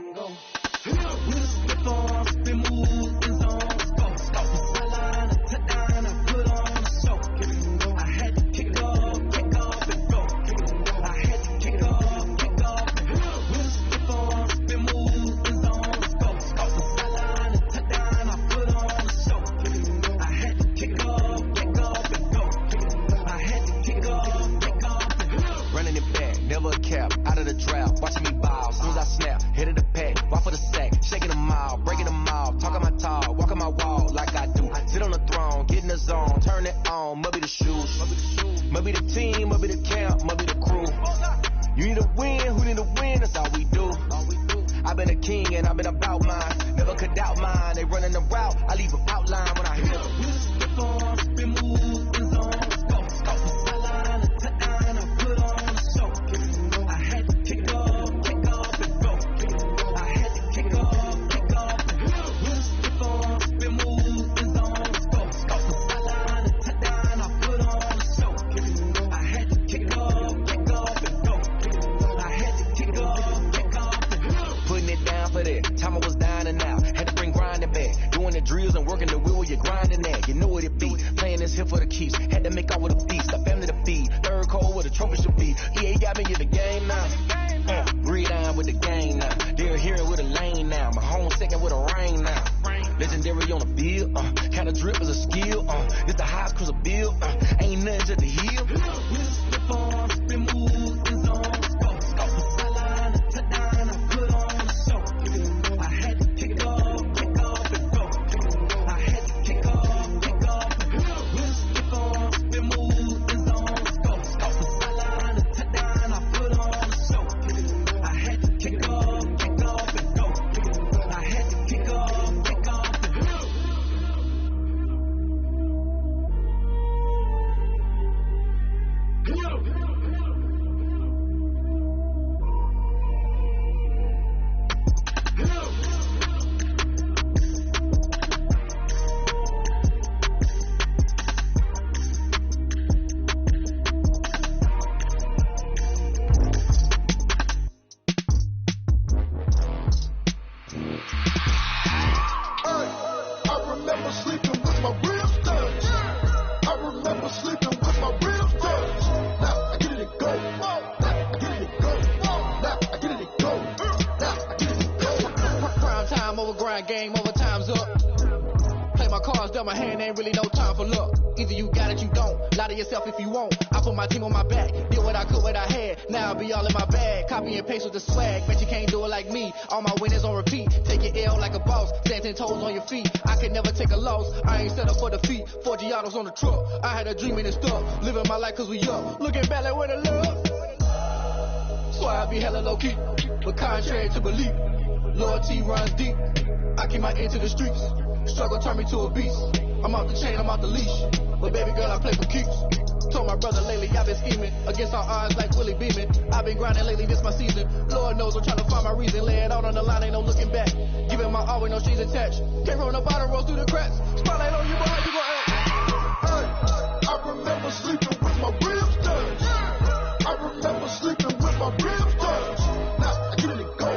and go. With slip on, spin move, in zone, go. Sideline, a touchdown, I put on a show. I had to kick off and go. I had to kick off and go. With slip on, spin move, in zone, go. Sideline, a touchdown, I put on a show. I had to kick off and go. I had to kick off and go. Running it back, never a cap, out of the draft, watching me ball. Soon as I snap, hit of the pack, walk for the sack, shaking them out, breaking them out, talking my talk, walking my wall like I do. Sit on the throne, get in the zone, turn it on, must be the shoes, must be the team, must be the camp, must be the crew. You need a win, who need a win, that's all we do. I've been a king and I've been about mine, never could doubt mine. They running the route, I leave them outline when I hit them. With slip on, spin move, in zone, go. Sideline, a touchdown, I put on a show. I had to kick off and go. I had to kick off and go. With slip on, spin move, in zone, go. Sideline, a touchdown, I put on a show. I had to kick off and go. I had to kick off and go. Putting it down for that, time I was dying and out. Had to bring grinding back, doing the drills and working the wheel where you're grinding at. You know what it be, playing this here for the keeps. Had to make out with a beast, a family to feed. Third cold where the trophy should be. EA got me in the game now. Breathe down with the game now. They're hearing with a lane now. My home second with a rain now. Legendary on the field, kind of drip is a skill. It's the highest cruiser bill, ain't nothing just the hill. With slip on, spin move, in zone, go. Sideline, a touchdown, I put on a show. I had to kick off and go. I had to kick off and go. With slip on, spin move, in zone, go. Sideline, a touchdown, I put on a show. I had to kick off and go. I had to kick off and go. Game over, time's up. Play my cards, dealt my hand, ain't really no time for luck. Either you got it, you don't. Lie to yourself if you won't. I put my team on my back, did what I could, what I had. Now I'll be all in my bag. Copy and paste with the swag. Bet you can't do it like me. All my winners on repeat. Take your L like a boss. Stand 10 toes on your feet. I can never take a loss. I ain't set up for defeat. 4 Giottos on the truck. I had a dream and it's stuck. Living my life cause we up. Looking back like where the love. So I be hella low key. But contrary to belief, loyalty runs deep. I keep my ear to the streets. Struggle turned me to a beast. I'm off the chain, I'm off the leash. But baby girl, I play for keeps. Told my brother lately I've been scheming against all odds like Willie Beeman. I've been grinding lately, this my season. Lord knows I'm trying to find my reason. Lay it out on the line, ain't no looking back. Giving my all with no strings attached. Can't roll the bottom, roll through the cracks. Spotlight on you, boy, how you gon' act? Hey, I remember sleeping with my ribs touched. I remember sleeping with my ribs touched. Now I get it and go.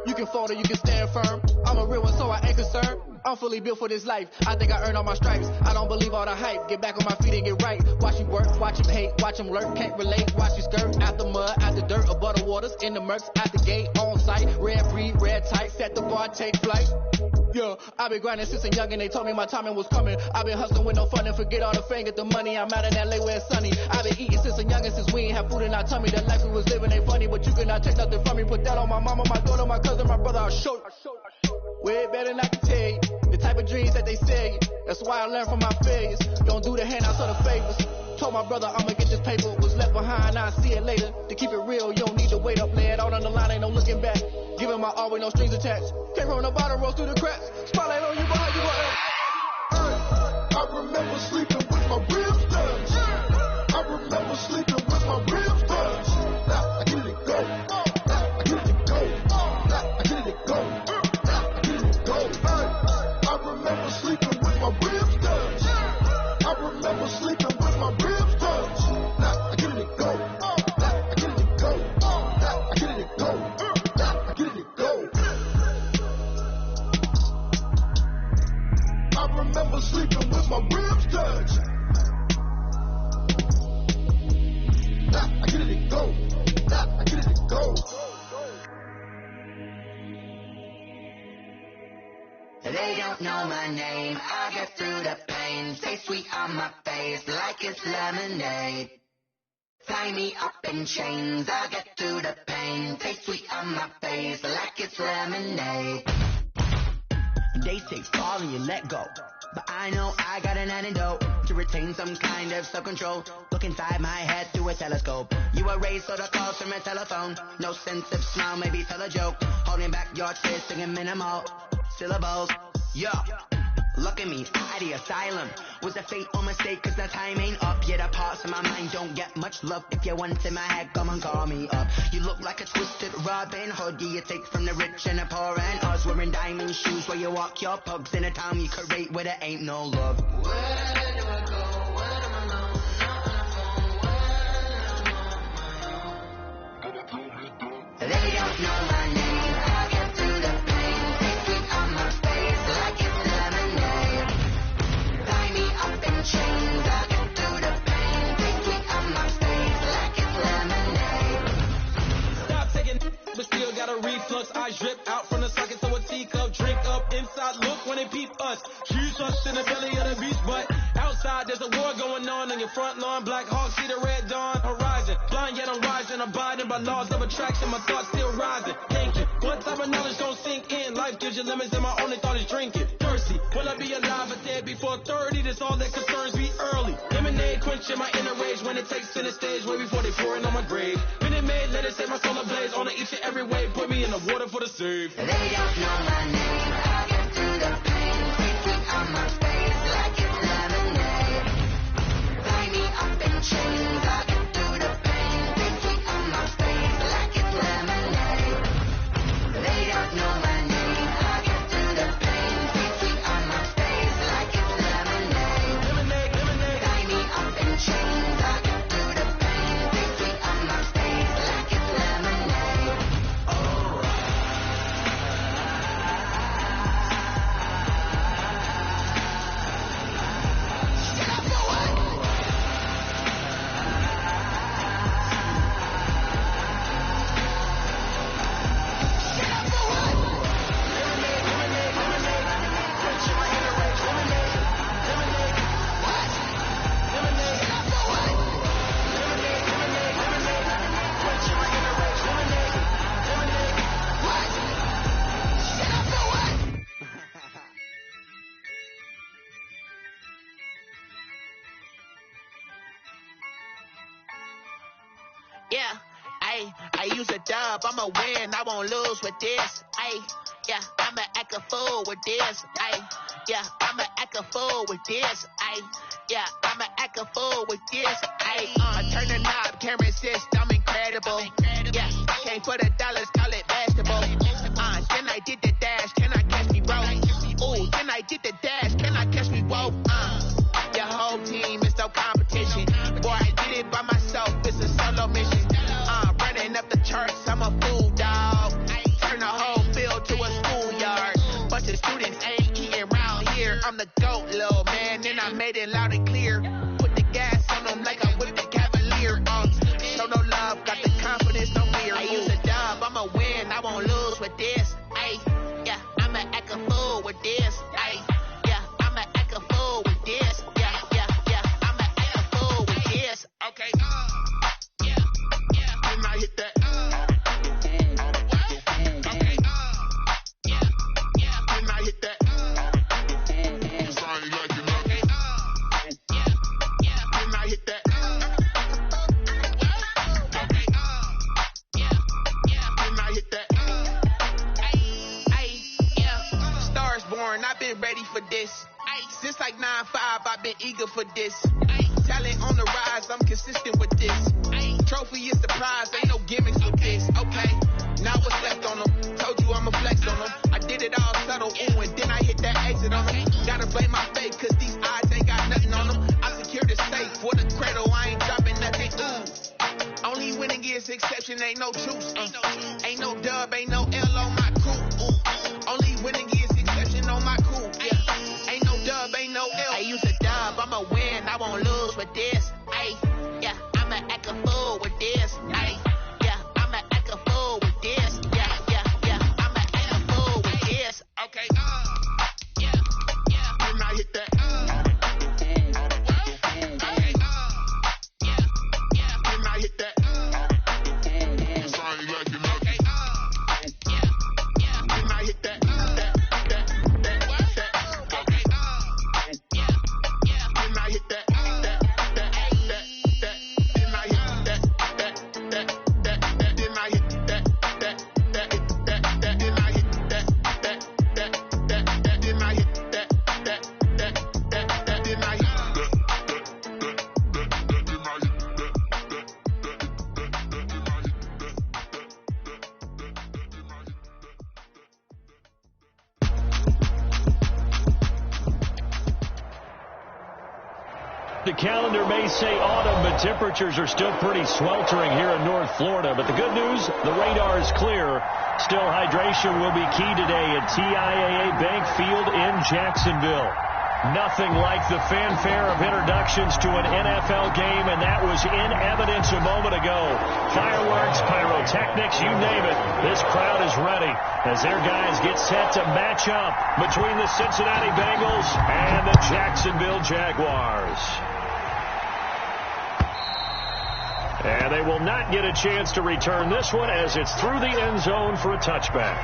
You can fold or you can stand firm. I'm a real one, so I ain't concerned. I'm fully built for this life. I think I earned all my stripes. I don't believe all the hype. Get back on my feet and get right. Watch you work, watch him hate, watch him lurk. Can't relate, watch you skirt. Out the mud, out the dirt, above the waters, in the murks, out the gate, on site. Red breed, red tight, set the bar, take flight. Yeah, I've been grinding since a young and they told me my timing was coming. I've been hustling with no fun and forget all the fame, get the money. I'm out in LA where it's sunny. I've been eating since a youngin' since we ain't have food in our tummy. The life we was living ain't funny, but you cannot take nothing from me. Put that on my mama, my daughter, my cousin, my brother, I'll show you. Way better than I can tell you. The type of dreams that they sell you. That's why I learned from my failures. Don't do the handouts or the favors. Told my brother I'ma get this paper. Was left behind, I'll see it later. To keep it real, you don't need to wait up. Lay it out on the line, ain't no looking back. Giving my all with no strings attached. Can't roll the bottom, roll through the cracks. Spotlight on you, boy, how you gon' act? I remember sleeping with my ribs touched. I remember sleeping with my ribs touched. Now I get it and go. Now I get it and go. Now I get it and go. Now I get it and go. I remember sleeping with my ribs touched. I remember sleeping with my ribs touched. Now I get it and go. They don't know my name, I get through the pain. Stay sweet on my face like it's lemonade. Tie me up in chains, I get through the pain. Stay sweet on my face like it's lemonade. They say fall and you let go, but I know I got an antidote to retain some kind of self-control. Look inside my head through a telescope. You erase all the calls from a telephone. No sense of smile, maybe tell a joke. Holding back your tears, singing minimal syllables. Yeah, look at me, at the asylum. Was a fate or mistake, cause the time ain't up. Yet the parts of my mind don't get much love. If you want in my head, come and call me up. You look like a twisted Robin Hood. You take from the rich and the poor and us. Wearing diamond shoes where you walk your pugs. In a town you create where there ain't no love. Where do I go? When I'm alone? Not on the phone, when I'm on my own. They don't know my name, I get through the pain. Stay sweet on my face like it's lemonade. Tie me up in chains, I get through the pain. Stay sweet on my face like it's lemonade. Stop taking, but still got a reflux. I drip out from the socket to a teacup. Drink up inside, look when they peep us. Shoes us in the belly of the beach, but outside there's a war going on your front lawn. Black Hawk see the red dawn horizon. Blind yet I'm rising, abiding by laws of attraction. My thoughts still rising. Thinking, what type of knowledge don't sink in? Life gives you limits and my only thought is drinking. Thirsty, will I be alive or dead before 30? That's all that concerns me early. Lemonade quenching my inner rage when it takes center stage way before they pour it on my grave. Minute Maid, let it set my soul ablaze. On each and every way, put me in the water for the save. They don't know my name, I get through the pain. Stay sweet on my face like it's lemonade. Tie me up in chains, I get through the pain. Stay sweet on my face like it's lemonade. They don't know my name, I get through the pain. Stay sweet on my face like it's lemonade. Tie me up in chains, I get through the pain. Stay sweet on my face like it's lemonade. Yeah, I use a dub, I'ma win, I won't lose with this. Yeah, I'ma act a fool with this. Yeah, I'ma act a fool with this. Yeah, I'ma act a fool with this. I turn the knob, can't resist, I'm incredible. Yeah, came for the dollars, call it basketball. Then I did the dash, can I catch me, bro? Ooh, then I did the dash, can I catch me, whoa? Your whole team is no competition. Boy, I did it by myself, it's a solo mission. Running up the charts, I'm a fool, dog. Turn the whole field to a schoolyard. Bunch of students ain't eating round here. I'm the GOAT, little man, and I made it loud and clear. Put the gas on them like I'm with the Cavalier. Show no love, got the confidence, no fear. I use a dub, I'ma win, I won't lose with this. Yeah, I'ma act a fool with this. Yeah, I'ma act a fool with this. Yeah, I'ma act a fool with this. Okay, and I hit that. Okay, and I hit that. And I hit that. And I hit that. Stars born, I've been ready for this. Since like 9-5, I've been eager for this. Talent on the rise, I'm consistent with this. Trophy is the prize, ain't no gimmicks with this. Okay, now what's left on them? Told you I'ma flex on them. I did it all subtle, ooh, and then I hit that exit on them. Gotta blame my fate, cause these eyes ain't got nothing on them. I secured the safe for the cradle, I ain't dropping nothing, ooh. Only winning is exception, ain't no truce. Ain't no dub, ain't no L on my crew, ooh. Only winning is exception on my crew, yeah. Ain't no dub, ain't no L. I use a dub, I'ma win, I won't lose with this. Yeah, I'ma act a fool with this. Yeah, I'ma act a fool with this. Yeah, I'ma act a fool with this. Okay, calendar may say autumn, but temperatures are still pretty sweltering here in North Florida. But the good news, the radar is clear. Still, hydration will be key today at TIAA Bank Field in Jacksonville. Nothing like the fanfare of introductions to an NFL game, and that was in evidence a moment ago. Fireworks, pyrotechnics, you name it. This crowd is ready as their guys get set to match up between the Cincinnati Bengals and the Jacksonville Jaguars. And they will not get a chance to return this one as it's through the end zone for a touchback.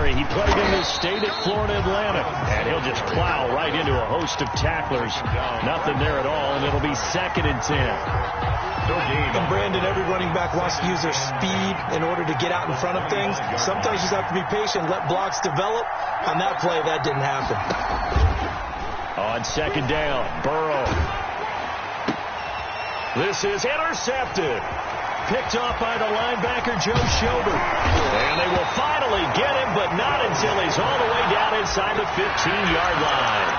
He played in this state at Florida Atlantic, and he'll just plow right into a host of tacklers. Nothing there at all, and it'll be 2nd and 10. And Brandon, every running back wants to use their speed in order to get out in front of things. Sometimes you just have to be patient, let blocks develop. On that play, that didn't happen. On 2nd down, Burrow. This is intercepted. Picked off by the linebacker, Joe Schobert. And they will finally get him, but not until he's all the way down inside the 15-yard line.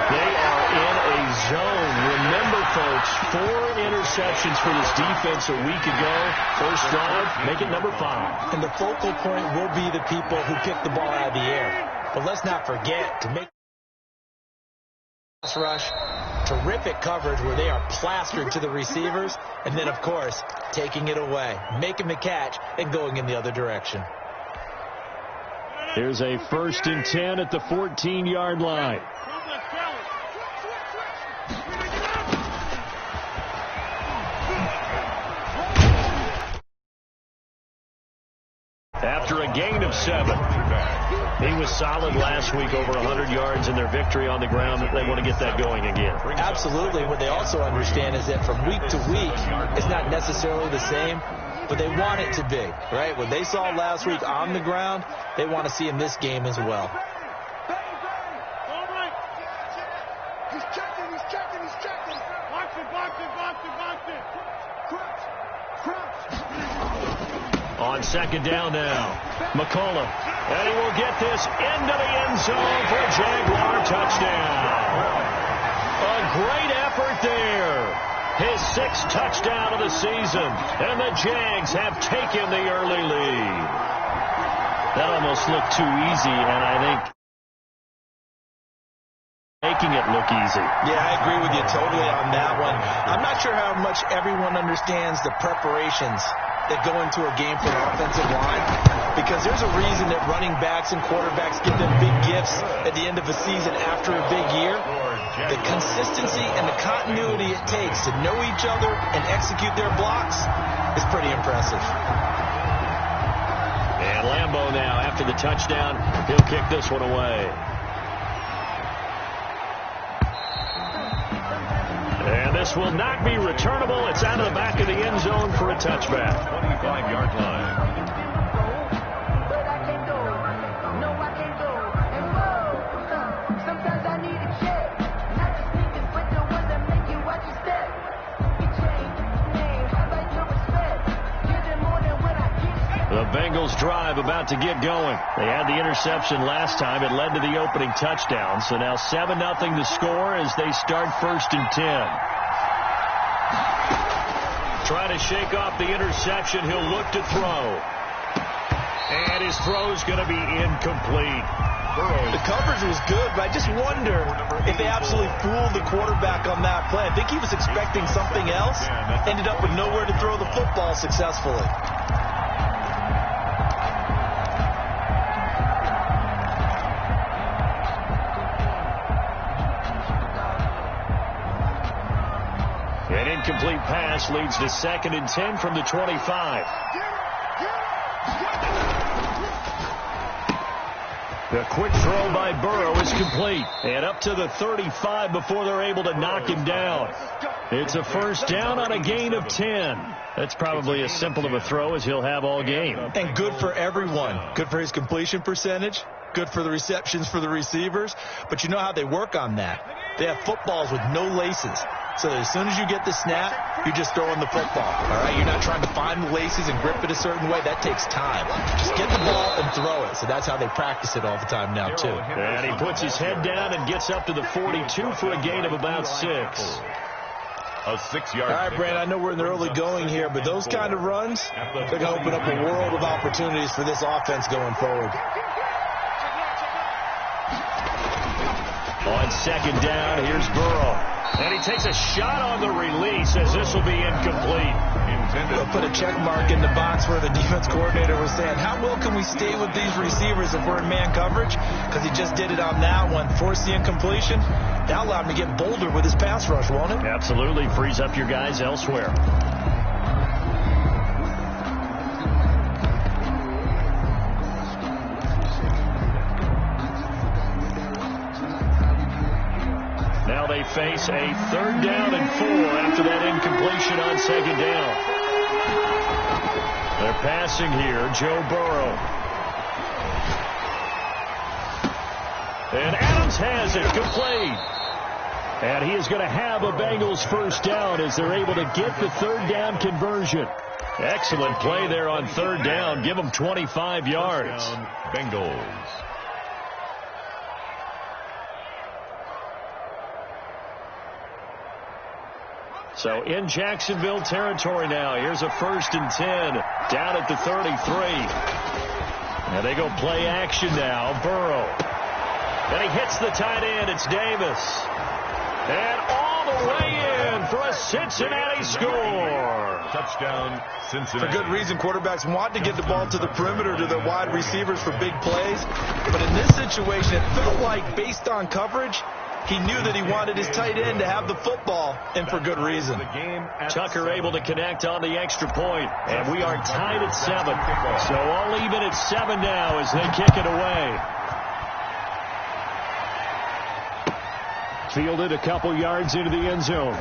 They are in a zone. Remember, folks, 4 interceptions for this defense a week ago. First drive, make it number 5. And the focal point will be the people who kick the ball out of the air. But let's not forget to make pass rush. Terrific coverage where they are plastered to the receivers, and then, of course, taking it away, making the catch, and going in the other direction. Here's a 1st and 10 at the 14-yard line. After a gain of 7. He was solid last week, over 100 yards in their victory on the ground. They want to get that going again. Absolutely. What they also understand is that from week to week, it's not necessarily the same, but they want it to be, right? What they saw last week on the ground, they want to see in this game as well. On 2nd down now, McCullough, and he will get this into the end zone for a Jaguar touchdown. A great effort there. His 6th touchdown of the season, and the Jags have taken the early lead. That almost looked too easy, and I think making it look easy. Yeah, I agree with you totally on that one. I'm not sure how much everyone understands the preparations that go into a game for an offensive line, because there's a reason that running backs and quarterbacks give them big gifts at the end of a season after a big year. The consistency and the continuity it takes to know each other and execute their blocks is pretty impressive. And Lambeau now, after the touchdown, he'll kick this one away. And this will not be returnable. It's out of the back of the end zone for a touchback. 25-yard line. The Bengals drive about to get going. They had the interception last time. It led to the opening touchdown. So now 7-0 to score as they start 1st and 10. Trying to shake off the interception. He'll look to throw. And his throw's going to be incomplete. The coverage was good, but I just wonder if they absolutely fooled the quarterback on that play. I think he was expecting something else. Ended up with nowhere to throw the football successfully. An incomplete pass leads to 2nd and 10 from the 25. The quick throw by Burrow is complete. And up to the 35 before they're able to knock him down. It's a first down on a gain of 10. That's probably as simple of a throw as he'll have all game. And good for everyone. Good for his completion percentage. Good for the receptions for the receivers. But you know how they work on that. They have footballs with no laces. So that as soon as you get the snap, you're just throwing the football. All right, you're not trying to find the laces and grip it a certain way. That takes time. Just get the ball and throw it. So that's how they practice it all the time now, too. And he puts his head down and gets up to the 42 for a gain of about 6. A 6-yard. All right, Brandon, I know we're in the early going here, but those kind of runs, they're going to open up a world of opportunities for this offense going forward. On second down, here's Burrow. And he takes a shot on the release as this will be incomplete. They'll put a check mark in the box where the defense coordinator was saying, how well can we stay with these receivers if we're in man coverage? Because he just did it on that one. Forced the incompletion. That allowed him to get bolder with his pass rush, won't it? Absolutely. Frees up your guys elsewhere. Now they face a 3rd down and 4 after that incompletion on second down. They're passing here, Joe Burrow. And Adams has it, complete. And he is going to have a Bengals first down as they're able to get the 3rd down conversion. Excellent play there on 3rd down. Give them 25 yards. Bengals. So in Jacksonville territory now. Here's a 1st and 10 down at the 33. And they go play action now. Burrow. And he hits the tight end. It's Davis. And all the way in for a Cincinnati score. Touchdown, Cincinnati. For good reason. Quarterbacks want to get the ball to the perimeter to their wide receivers for big plays. But in this situation, it felt like based on coverage, he knew that he wanted his tight end to have the football, and for good reason. Tucker able to connect on the extra point, and we are tied at 7. So all even at 7 now as they kick it away. Fielded a couple yards into the end zone.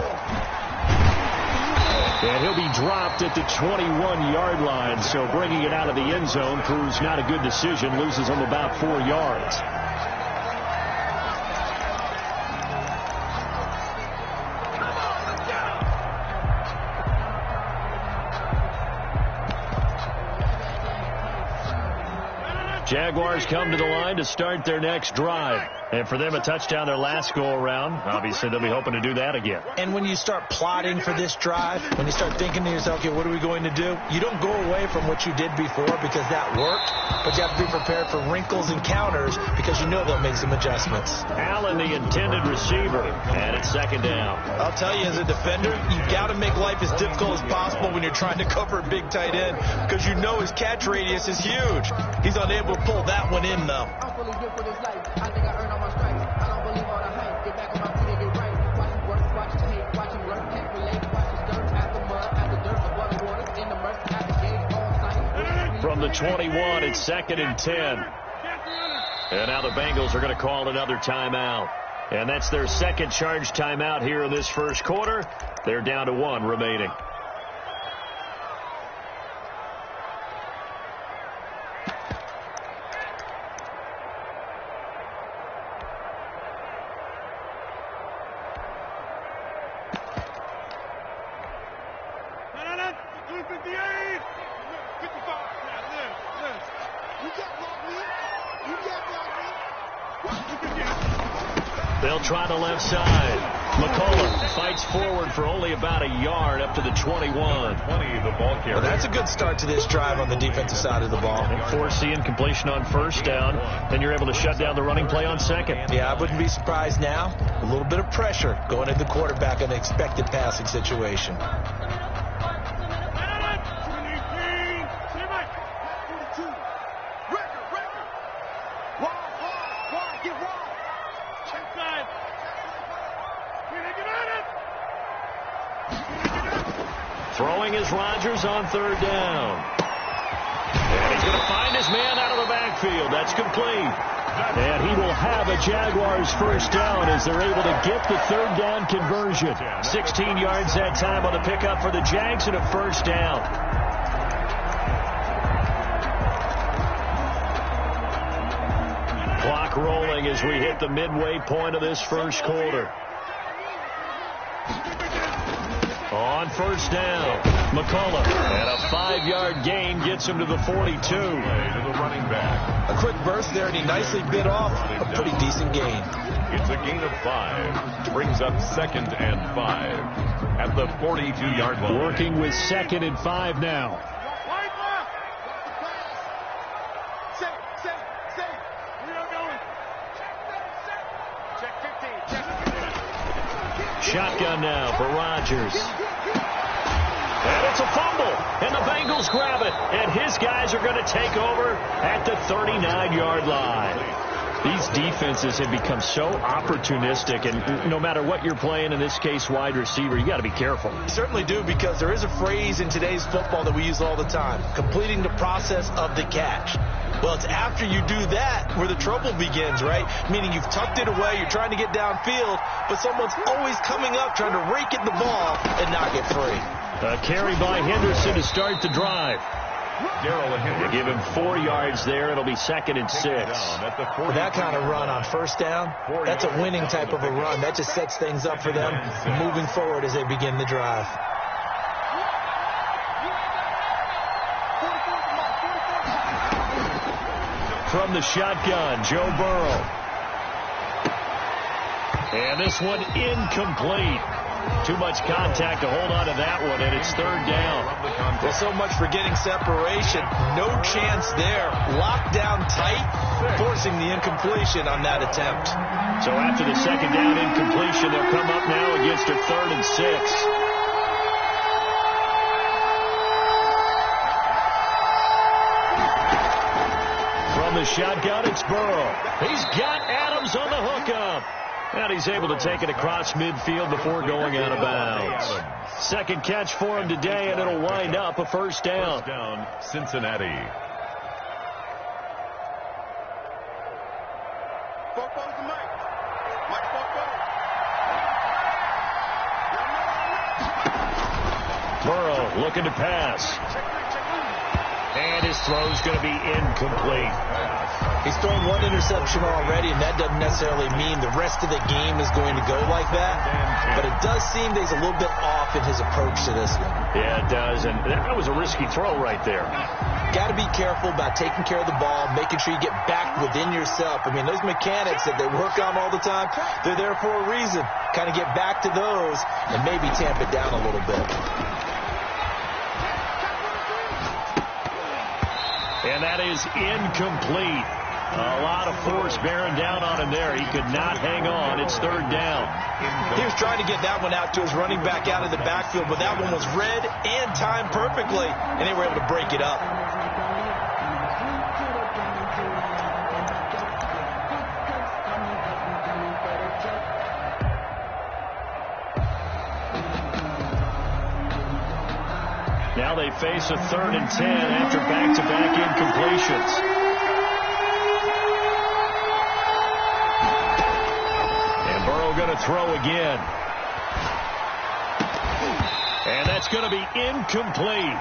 And he'll be dropped at the 21-yard line, so bringing it out of the end zone proves not a good decision, loses him about 4 yards. Jaguars come to the line to start their next drive. And for them, a touchdown their last go-around. Obviously, they'll be hoping to do that again. And when you start plotting for this drive, when you start thinking to yourself, okay, what are we going to do? You don't go away from what you did before because that worked, but you have to be prepared for wrinkles and counters because you know they'll make some adjustments. Allen, the intended receiver, and it's second down. I'll tell you, as a defender, you've got to make life as difficult as possible when you're trying to cover a big tight end because you know his catch radius is huge. He's unable to pull that one in, though. I'm fully built for this life. I think I earned all my stripes. I don't believe all the hype. Get back on my feet and get right. Watch him work, watch him hate, watch him work, can't relate. Watch his dirt, after mud, after dirt, the water, in the murk, after gauge, on sight. From the 21, it's 2nd and 10. And now the Bengals are going to call another timeout. And that's their second charge timeout here in this first quarter. They're down to 1 remaining. They'll try the left side. McCullough fights forward for only about a yard up to the 21. 20, the ball carrier. Well, that's a good start to this drive on the defensive side of the ball. And force the incompletion on first down. Then you're able to shut down the running play on second. Yeah, I wouldn't be surprised now. A little bit of pressure going at the quarterback in an expected passing situation. Throwing is Rodgers on third down. And he's going to find his man out of the backfield. That's complete. And he will have a Jaguars first down as they're able to get the third down conversion. 16 yards that time on the pickup for the Jags and a first down. Clock rolling as we hit the midway point of this first quarter. On first down, McCullough, and a 5-yard gain gets him to the 42. To the running back. A quick burst there, and he nicely bit off a pretty decent gain. It's a gain of 5. Brings up 2nd and 5 at the 42-yard line. Working with 2nd and 5 now. Shotgun now for Rodgers. And it's a fumble, and the Bengals grab it, and his guys are going to take over at the 39-yard line. These defenses have become so opportunistic, and no matter what you're playing, in this case wide receiver, you got to be careful. You certainly do, because there is a phrase in today's football that we use all the time, completing the process of the catch. Well, it's after you do that where the trouble begins, right? Meaning you've tucked it away, you're trying to get downfield, but someone's always coming up trying to rake at the ball and not get free. A carry by Henderson to start the drive. They give him 4 yards there. It'll be 2nd and 6. That kind of run on first down, that's a winning type of a run. That just sets things up for them moving forward as they begin the drive. From the shotgun, Joe Burrow. And this one incomplete. Too much contact to hold on to that one, and it's 3rd down. Well, so much for getting separation. No chance there. Locked down tight, forcing the incompletion on that attempt. So after the 2nd down incompletion, they'll come up now against a 3rd and 6. From the shotgun, it's Burrow. He's got Adams on the hookup. And he's able to take it across midfield before going out of bounds. 2nd catch for him today, and it'll wind up a first down. First down, Cincinnati. Burrow looking to pass. And his throw's going to be incomplete. He's thrown 1 interception already, and that doesn't necessarily mean the rest of the game is going to go like that. But it does seem that he's a little bit off in his approach to this one. Yeah, it does. And that was a risky throw right there. Got to be careful about taking care of the ball, making sure you get back within yourself. I mean, those mechanics that they work on all the time, they're there for a reason. Kind of get back to those and maybe tamp it down a little bit. And that is incomplete. A lot of force bearing down on him there. He could not hang on. It's 3rd down. He was trying to get that one out to his running back out of the backfield, but that one was read and timed perfectly, and they were able to break it up. Now they face a 3rd and 10 after back-to-back incompletions. And Burrow going to throw again. And that's going to be incomplete.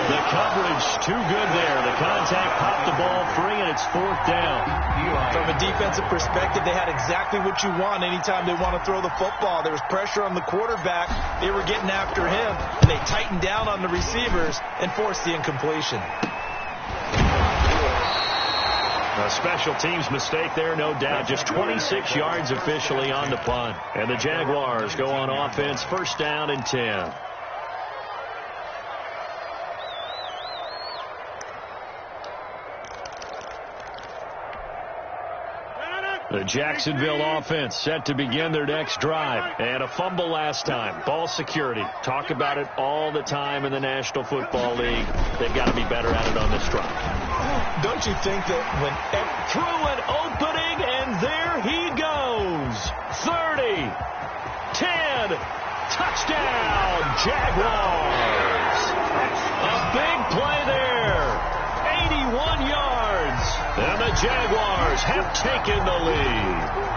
The coverage too good there. The contact popped the ball free, and it's 4th down. From a defensive perspective, they had exactly what you want anytime they want to throw the football. There was pressure on the quarterback. They were getting after him, and they tightened down on the receivers and forced the incompletion. A special teams mistake there, no doubt. Just 26 yards officially on the punt. And the Jaguars go on offense, 1st down and 10. The Jacksonville offense set to begin their next drive. And a fumble last time. Ball security. Talk about it all the time in the National Football League. They've got to be better at it on this drive. Don't you think that when through an opening, and there he goes. 30, 10, touchdown, Jaguars. A big play there. 81 yards. And And the Jaguars have taken the lead.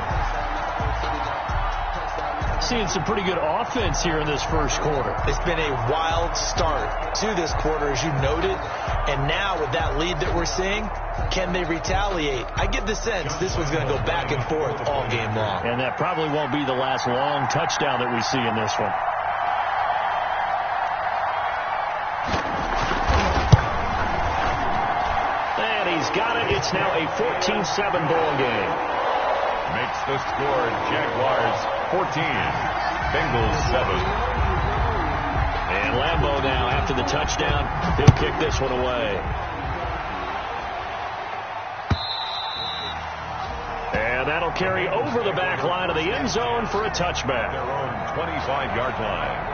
Seeing some pretty good offense here in this first quarter. It's been a wild start to this quarter, as you noted. And now with that lead that we're seeing, can they retaliate? I get the sense this one's going to go back and forth all game long. And that probably won't be the last long touchdown that we see in this one. And he's got it. It's now a 14-7 ball game. Makes the score Jaguars 14, Bengals 7. And Lambeau now, after the touchdown, he'll kick this one away. And that'll carry over the back line of the end zone for a touchback. Their own 25-yard line.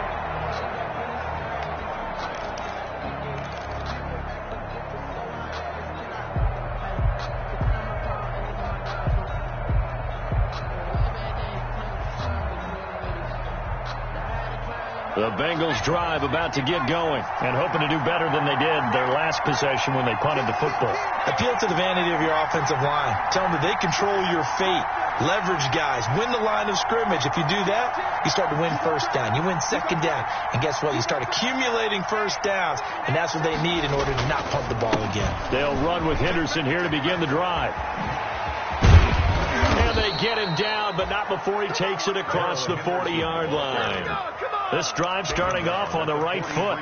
The Bengals drive about to get going and hoping to do better than they did their last possession when they punted the football. Appeal to the vanity of your offensive line. Tell them that they control your fate. Leverage guys. Win the line of scrimmage. If you do that, you start to win first down. You win second down. And guess what? You start accumulating first downs. And that's what they need in order to not punt the ball again. They'll run with Henderson here to begin the drive. And they get him down, but not before he takes it across the 40-yard line. This drive starting off on the right foot,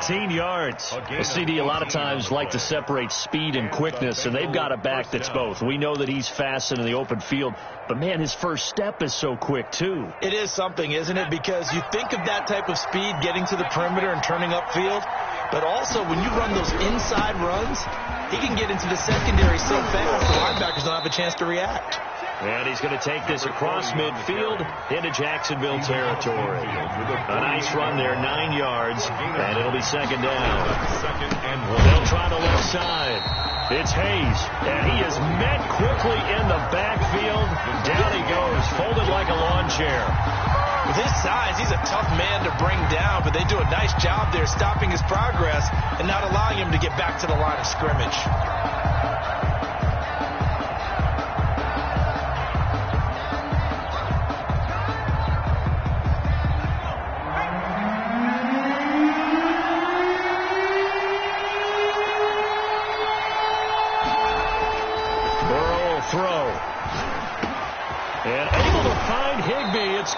18 yards. The CD a lot of times like to separate speed and quickness, and they've got a back that's both. We know that he's fast in the open field, but, man, his first step is so quick, too. It is something, isn't it? Because you think of that type of speed getting to the perimeter and turning upfield, but also when you run those inside runs, he can get into the secondary so fast the linebackers don't have a chance to react. And he's going to take this across midfield into Jacksonville territory. A nice run there, 9 yards, and it'll be second down. They'll try the left side. It's Hayes, and he is met quickly in the backfield. Down he goes, folded like a lawn chair. With his size, he's a tough man to bring down, but they do a nice job there stopping his progress and not allowing him to get back to the line of scrimmage.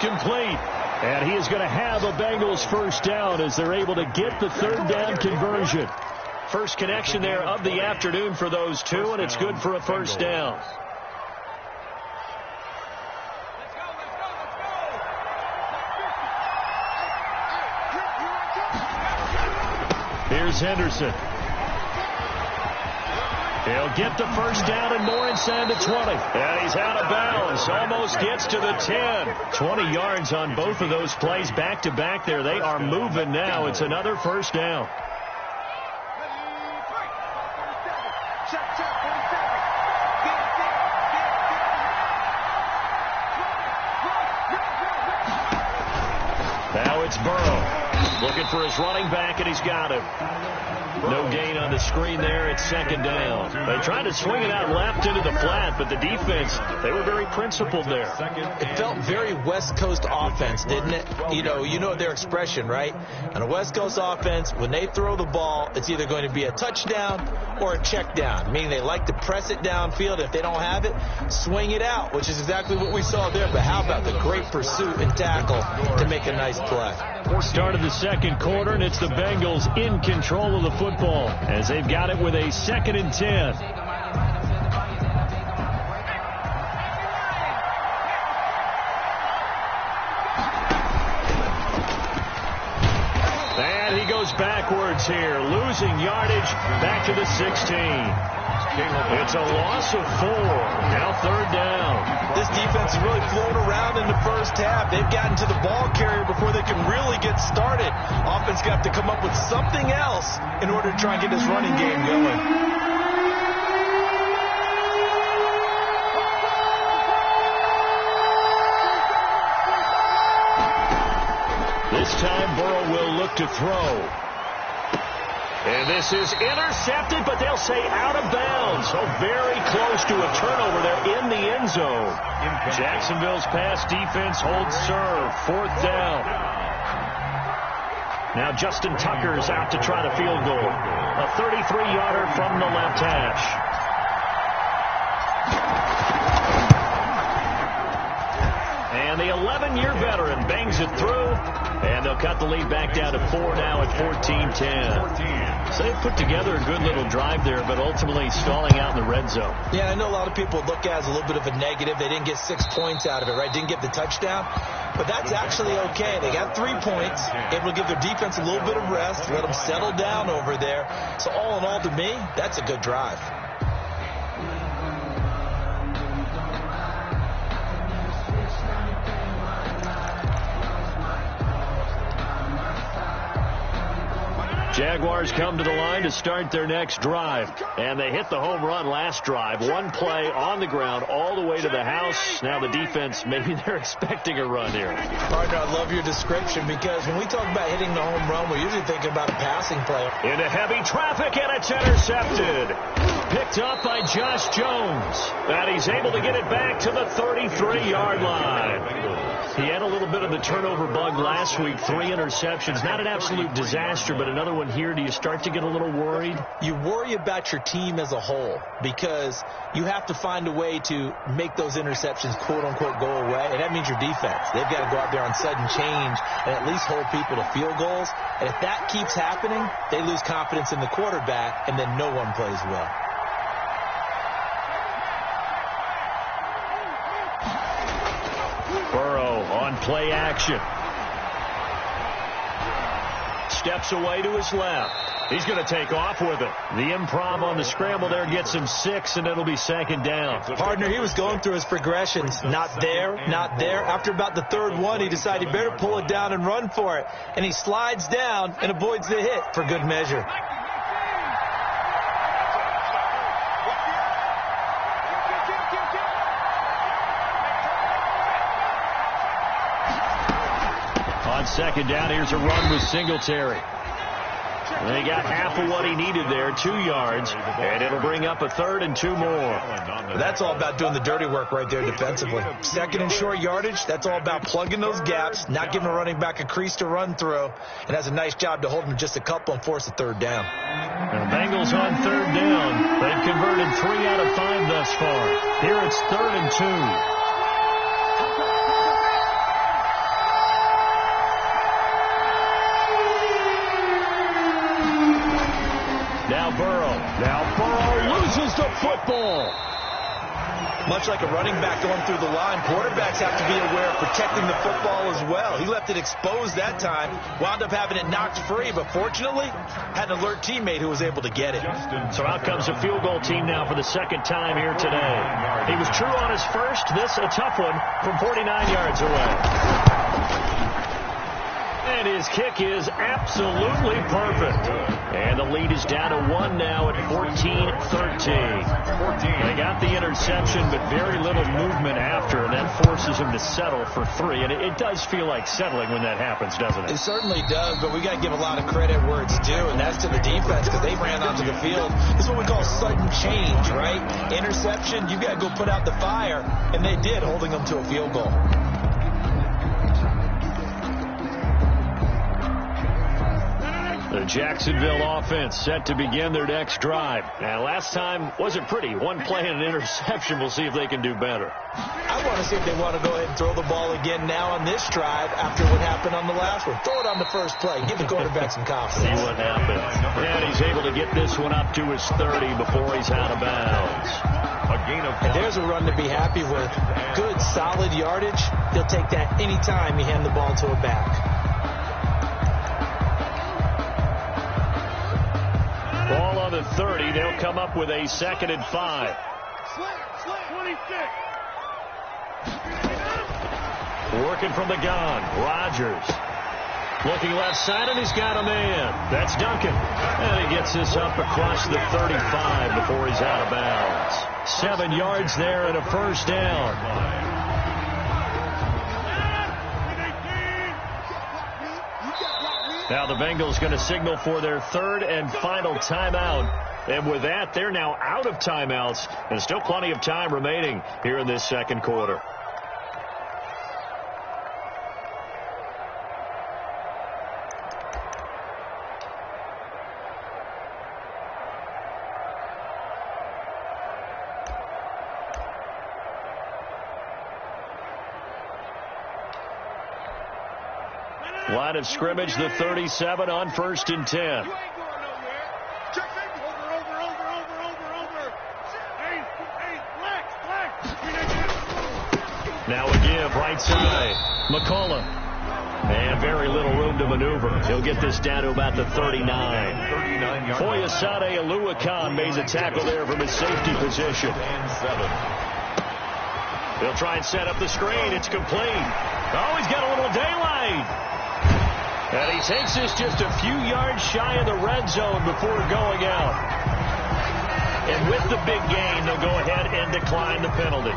Complete. And he is going to have a Bengals first down as they're able to get the third down conversion. First connection there of the afternoon for those two, and it's good for a first down. Here's Henderson. He'll get the first down and more inside the 20. And he's out of bounds. Almost gets to the 10. 20 yards on both of those plays back-to-back there. They are moving now. It's another first down. Now it's Burrow. Looking for his running back, and he's got him. No gain on the screen there. It's second down. They tried to swing it out left into the flat, but the defense, they were very principled there. It felt very West Coast offense, didn't it? You know their expression, right? On a West Coast offense, when they throw the ball, it's either going to be a touchdown or a check down, meaning they like to press it downfield. If they don't have it, swing it out, which is exactly what we saw there. But how about the great pursuit and tackle to make a nice play? Start of the second quarter, and it's the Bengals in control of the football as they've got it with a 2nd and 10. And he goes backwards here, losing yardage back to the 16. It's a loss of 4. Now third down. This defense has really flown around in the first half. They've gotten to the ball carrier before they can really get started. Offense got to come up with something else in order to try and get this running game going. This time Burrow will look to throw. And this is intercepted, but they'll say out of bounds. So very close to a turnover there in the end zone. Jacksonville's pass defense holds serve. 4th down. Now Justin Tucker's out to try the field goal. A 33-yarder from the left hash. And the 11-year veteran bangs it through, and they'll cut the lead back down to 4 now at 14-10. So they've put together a good little drive there, but ultimately stalling out in the red zone. Yeah, I know a lot of people look at it as a little bit of a negative. They didn't get 6 points out of it, right? Didn't get the touchdown. But that's actually okay. They got 3 points, able to give their defense a little bit of rest, let them settle down over there. So all in all, to me, that's a good drive. Jaguars come to the line to start their next drive. And they hit the home run last drive. 1 play on the ground all the way to the house. Now the defense, maybe they're expecting a run here. Partner, I love your description because when we talk about hitting the home run, we're usually thinking about a passing play. Into heavy traffic, and it's intercepted. Picked up by Josh Jones. And he's able to get it back to the 33-yard line. He had a little bit of the turnover bug last week. 3 interceptions. Not an absolute disaster, but another one here. Do you start to get a little worried? You worry about your team as a whole because you have to find a way to make those interceptions, quote-unquote, go away. And that means your defense. They've got to go out there on sudden change and at least hold people to field goals. And if that keeps happening, they lose confidence in the quarterback, and then no one plays well. Burrow on play action. Steps away to his left. He's going to take off with it. The improv on the scramble there gets him 6, and it'll be 2nd down. Partner, he was going through his progressions. Not there, not there. After about the 3rd one, he decided he better pull it down and run for it. And he slides down and avoids the hit for good measure. On 2nd down, here's a run with Singletary. They got half of what he needed there, 2 yards, and it'll bring up a 3rd and 2 more. That's all about doing the dirty work right there defensively. 2nd and short yardage, that's all about plugging those gaps, not giving a running back a crease to run through, and has a nice job to hold him just a couple and force a 3rd down. And the Bengals on 3rd down. They've converted 3 out of 5 thus far. Here it's 3rd and 2. Now Burrow loses the football. Much like a running back going through the line, quarterbacks have to be aware of protecting the football as well. He left it exposed that time, wound up having it knocked free, but fortunately had an alert teammate who was able to get it. So out comes a field goal team now for the 2nd time here today. He was true on his first. This a tough one from 49 yards away. And his kick is absolutely perfect. And the lead is down to 1 now at 14-13. They got the interception, but very little movement after, and that forces him to settle for 3. And it does feel like settling when that happens, doesn't it? It certainly does, but we got to give a lot of credit where it's due, and that's to the defense because they ran onto the field. This is what we call sudden change, right? Interception, you got to go put out the fire, and they did, holding them to a field goal. The Jacksonville offense set to begin their next drive. And last time wasn't pretty. 1 play and an interception. We'll see if they can do better. I want to see if they want to go ahead and throw the ball again now on this drive after what happened on the last one. Throw it on the first play. Give the quarterback some confidence. See what happens. And he's able to get this one up to his 30 before he's out of bounds. And there's a run to be happy with. Good, solid yardage. He'll take that any time you hand the ball to a back. Ball on the 30. They'll come up with a 2nd and 5. Working from the gun. Rodgers. Looking left side, and he's got a man. That's Duncan. And he gets this up across the 35 before he's out of bounds. 7 yards there and a 1st down. Now the Bengals going to signal for their third and final timeout. And with that, they're now out of timeouts. And still plenty of time remaining here in this second quarter. Line of scrimmage, the 37 on 1st and 10. Now again, right side, McCullough. And very little room to maneuver. He'll get this down to about the 39. Foyesade Oluwakan made the tackle there from his safety position. He'll try and set up the screen. It's complete. Oh, he's got a little daylight. And he takes this just a few yards shy of the red zone before going out. And with the big gain, they'll go ahead and decline the penalty.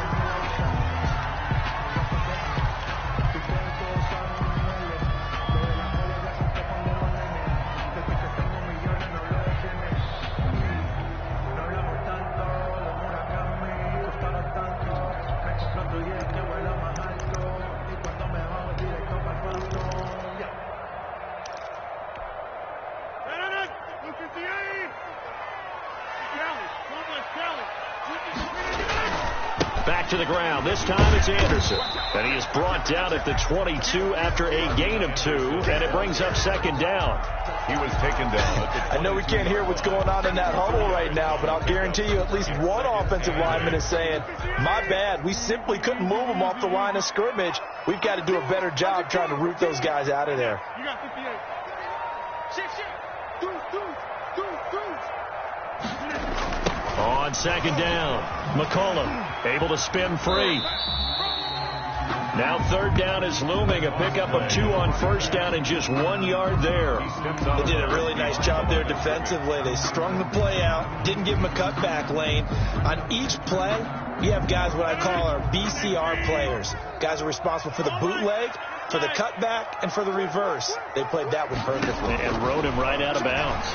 Back to the ground. This time it's Anderson. And he is brought down at the 22 after a gain of 2. And it brings up second down. He was taken down. I know we can't hear what's going on in that huddle right now, but I'll guarantee you at least one offensive lineman is saying, my bad, we simply couldn't move them off the line of scrimmage. We've got to do a better job trying to root those guys out of there. You got 58. On second down, McCullough able to spin free. Now third down is looming. A pickup of 2 on first down and just 1 yard there. They did a really nice job there defensively. They strung the play out, didn't give them a cutback lane. On each play, we have guys what I call our BCR players. Guys are responsible for the bootleg, for the cutback, and for the reverse. They played that one perfectly. And rode him right out of bounds.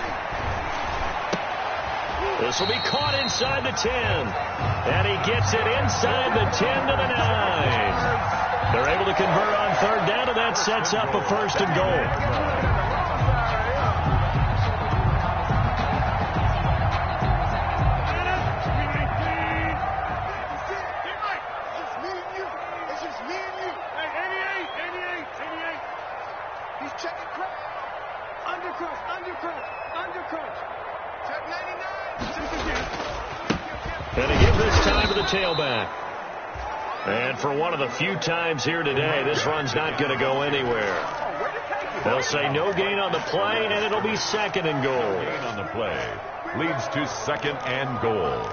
This will be caught inside the 10. And he gets it inside the 10 to the 9. They're able to convert on third down, and that sets up a first and goal. And he gives this time to the tailback. And for one of the few times here today, this run's not going to go anywhere. They'll say no gain on the play, and it'll be second and goal. Gain on the play leads to second and goal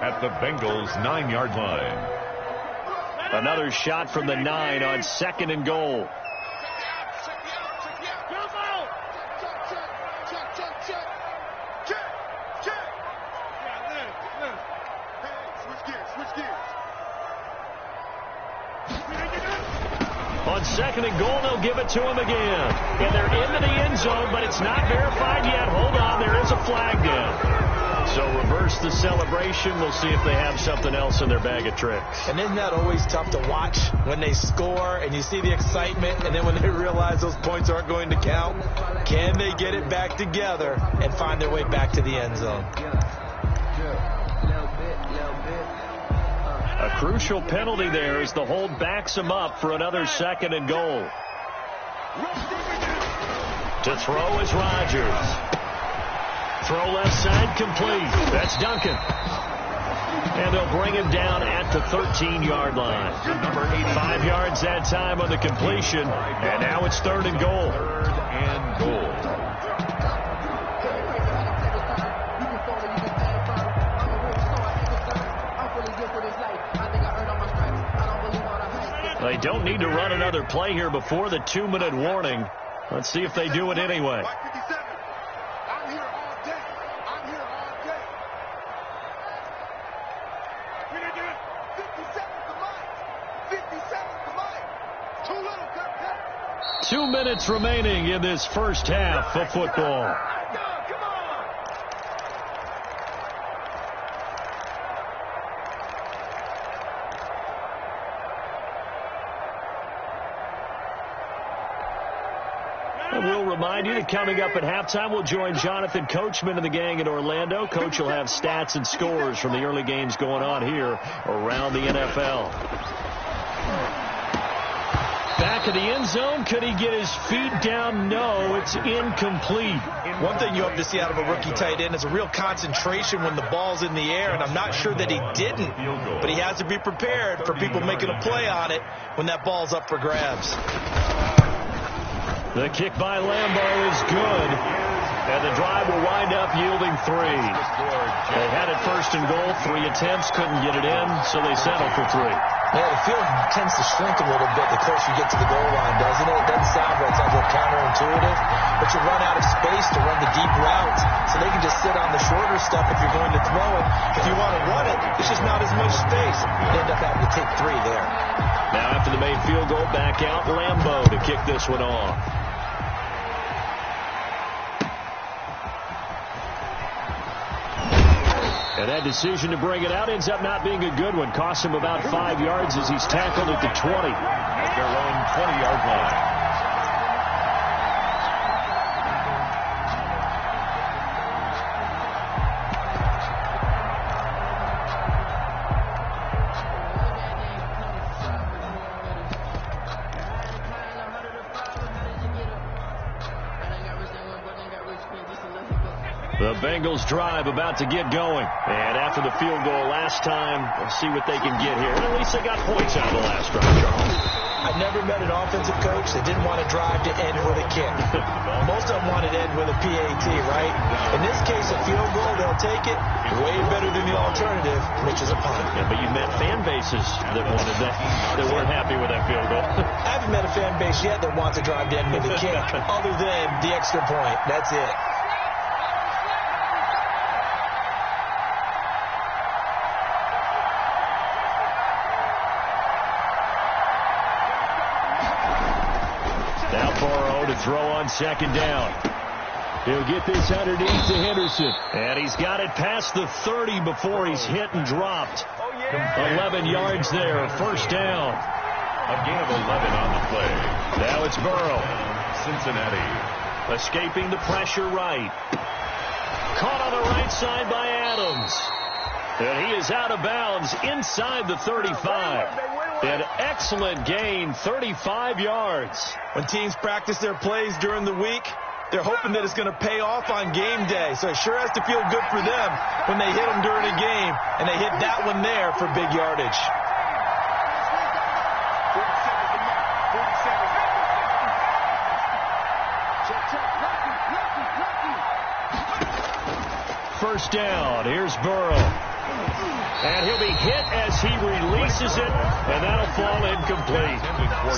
at the Bengals' 9-yard line. Another shot from the 9 on second and goal. On second and goal, they'll give it to him again. And they're into the end zone, but it's not verified yet. Hold on, there is a flag down. So reverse the celebration. We'll see if they have something else in their bag of tricks. And isn't that always tough to watch when they score and you see the excitement, and then when they realize those points aren't going to count? Can they get it back together and find their way back to the end zone? A crucial penalty there as the hold backs him up for another second and goal. To throw is Rodgers. Throw left side complete. That's Duncan. And they'll bring him down at the 13-yard line. 5 yards that time on the completion. And now it's third and goal. Third and goal. They don't need to run another play here before the 2-minute warning. Let's see if they do it anyway. I'm here all day. I'm here all day. We didn't do it. 57 to Mike. 57 to Mike. Too little, Cut. 2 2 minutes remaining in this first half of football. And we'll remind you that coming up at halftime, we'll join Jonathan Coachman and the gang in Orlando. Coach will have stats and scores from the early games going on here around the NFL. Back in the end zone. Could he get his feet down? No, it's incomplete. One thing you hope to see out of a rookie tight end is a real concentration when the ball's in the air, and I'm not sure that he didn't, but he has to be prepared for people making a play on it when that ball's up for grabs. The kick by Lambo is good, and the drive will wind up yielding 3. They had it first and goal, 3 attempts, couldn't get it in, so they settled for 3. Yeah, the field tends to shrink a little bit the closer you get to the goal line, doesn't it? It doesn't sound right. It sounds a little counterintuitive, but you run out of space to run the deep routes, so they can just sit on the shorter stuff if you're going to throw it. If you want to run it, it's just not as much space. You end up having to take 3 there. Now after the made field goal, back out Lambo to kick this one off. And that decision to bring it out ends up not being a good one. Costs him about 5 yards as he's tackled at the 20. At their own 20-yard line. The Bengals drive about to get going. And after the field goal last time, we'll see what they can get here. And at least they got points out of the last drive, Charles. I've never met an offensive coach that didn't want to drive to end with a kick. Most of them wanted to end with a PAT, right? In this case, a field goal, they'll take it. Way better than the alternative, which is a punt. Yeah, but you met fan bases that wanted that, that weren't happy with that field goal. I haven't met a fan base yet that wants to drive to end with a kick, other than the extra point. That's it. Throw on second down. He'll get this underneath to Henderson. And he's got it past the 30 before he's hit and dropped. 11 yards there. First down. A gain of 11 on the play. Now it's Burrow. Cincinnati. Escaping the pressure right. Caught on the right side by Adams. And he is out of bounds inside the 35. An excellent gain, 35 yards. When teams practice their plays during the week, they're hoping that it's going to pay off on game day. So it sure has to feel good for them when they hit them during a game, and they hit that one there for big yardage. First down. Here's Burrow. And he'll be hit as he releases it, and that'll fall incomplete.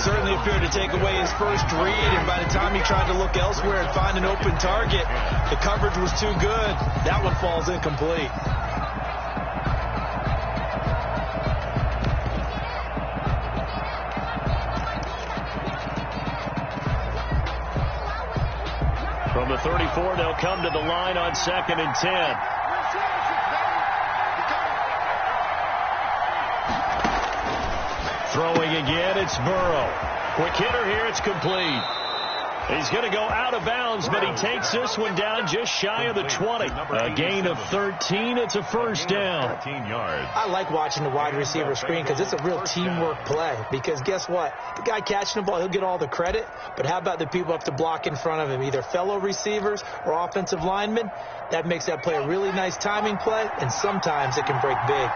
Certainly appeared to take away his first read, and by the time he tried to look elsewhere and find an open target, the coverage was too good. That one falls incomplete. From the 34, they'll come to the line on 2nd and 10. Throwing again, it's Burrow. Quick hitter here, it's complete. He's going to go out of bounds, but he takes this one down just shy of the 20. A gain of 13, it's a first down. 13 yards. I like watching the wide receiver screen because it's a real teamwork play. Because guess what? The guy catching the ball, he'll get all the credit, but how about the people up to block in front of him, either fellow receivers or offensive linemen? That makes that play a really nice timing play, and sometimes it can break big.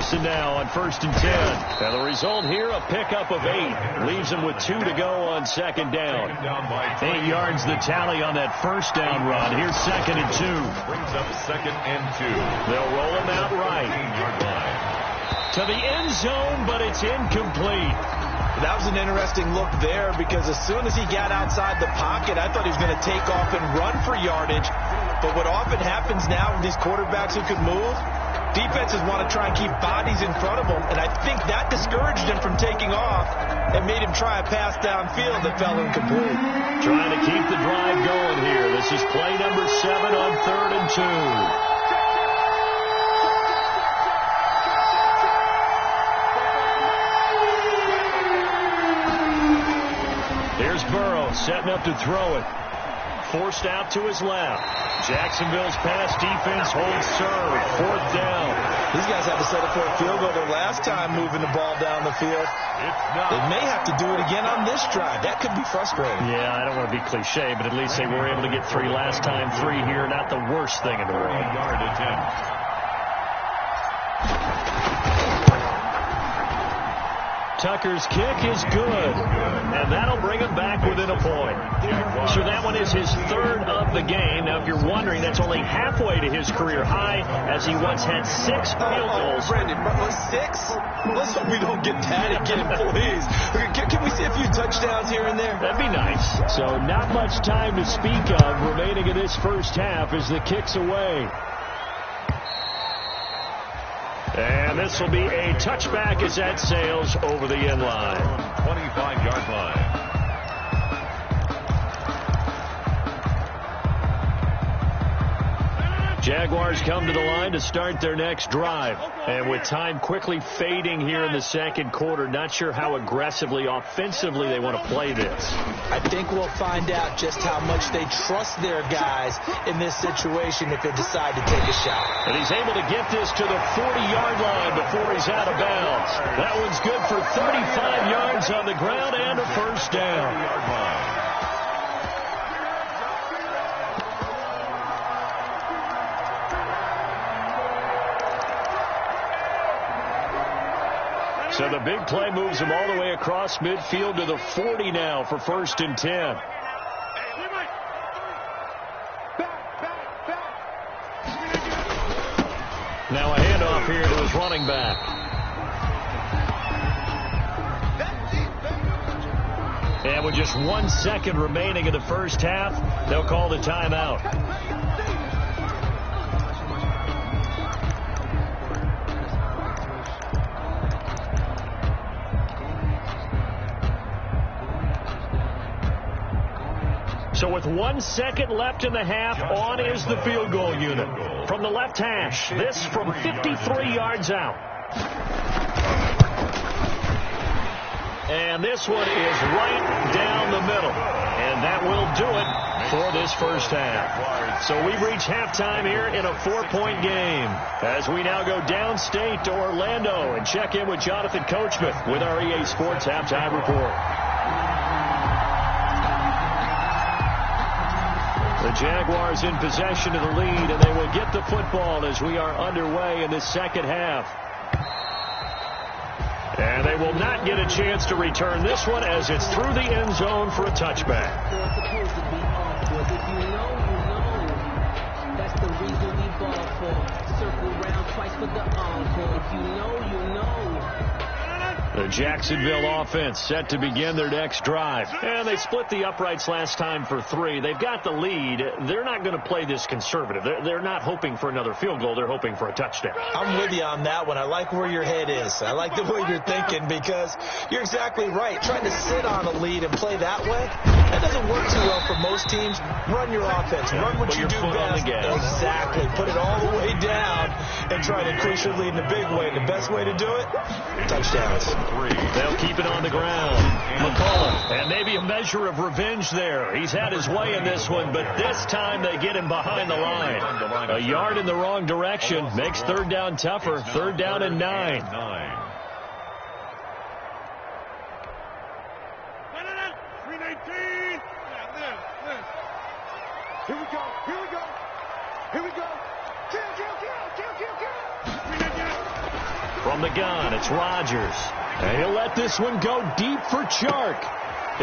Now on 1st and 10. And the result here, a pickup of 8. Leaves him with 2 to go on 2nd down. 8 yards the tally on that first down run. Here's 2nd and 2. Brings up 2nd and 2. They'll roll him out right. 15-yard line. To the end zone, but it's incomplete. That was an interesting look there because as soon as he got outside the pocket, I thought he was going to take off and run for yardage. But what often happens now with these quarterbacks who can move, defenses want to try and keep bodies in front of them, and I think that discouraged him from taking off and made him try a pass downfield that fell incomplete. Trying to keep the drive going here. This is play number 7 on 3rd and 2. Here's Burrow setting up to throw it. Forced out to his left. Jacksonville's pass defense holds serve. 4th down. These guys had to set up for a field goal their last time moving the ball down the field. They may have to do it again on this drive. That could be frustrating. Yeah, I don't want to be cliche, but at least they were able to get 3 last time. 3 here, not the worst thing in the world. Yard attempt. Tucker's kick is good, and that'll bring him back within a point. So that one is his 3rd of the game. Now, if you're wondering, that's only halfway to his career high, as he once had 6 field goals. Brandon, 6? Let's hope we don't get that again, please. Can we see a few touchdowns here and there? That'd be nice. So not much time to speak of remaining in this first half as the kick's away. And this will be a touchback as that sails over the end line. 25-yard line. Jaguars come to the line to start their next drive. And with time quickly fading here in the second quarter, not sure how aggressively, offensively they want to play this. I think we'll find out just how much they trust their guys in this situation if they decide to take a shot. And he's able to get this to the 40-yard line before he's out of bounds. That one's good for 35 yards on the ground and a first down. So the big play moves him all the way across midfield to the 40 now for 1st and 10. Now a handoff here to his running back. And with just 1 second remaining in the first half, they'll call the timeout. So with 1 second left in the half, on is the field goal unit. From the left hash, this from 53 yards out. And this one is right down the middle. And that will do it for this first half. So we reach halftime here in a 4-point game. As we now go downstate to Orlando and check in with Jonathan Coachman with our EA Sports Halftime Report. The Jaguars in possession of the lead, and they will get the football as we are underway in the second half. And they will not get a chance to return this one as it's through the end zone for a touchback. That's the reason we ball for. Circle round twice for the encore. If you know, you know. The Jacksonville offense set to begin their next drive. And they split the uprights last time for 3. They've got the lead. They're not going to play this conservative. They're not hoping for another field goal. They're hoping for a touchdown. I'm with you on that one. I like where your head is. I like the way you're thinking because you're exactly right. Trying to sit on a lead and play that way, that doesn't work too well for most teams. Run your offense. Run what you do best. Exactly. Put it all the way down and try to increase your lead in a big way. The best way to do it, touchdowns. They'll keep it on the ground. McCollum, and maybe a measure of revenge there. He's had his way in this one, but this time they get him behind the line. A yard in the wrong direction makes 3rd down tougher. 3rd down and 9. 319. Here we go. Here we go. Here we go. Kill. From the gun, it's Rodgers. And he'll let this one go deep for Chark.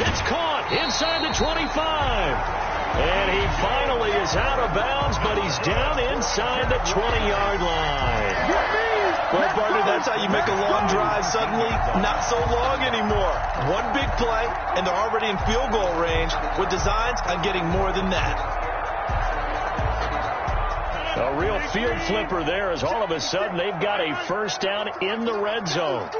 It's caught inside the 25. And he finally is out of bounds, but he's down inside the 20-yard line. Well, partner, that's how you make a long drive suddenly not so long anymore. One big play, and they're already in field goal range with designs on getting more than that. A real field flipper there as all of a sudden they've got a first down in the red zone.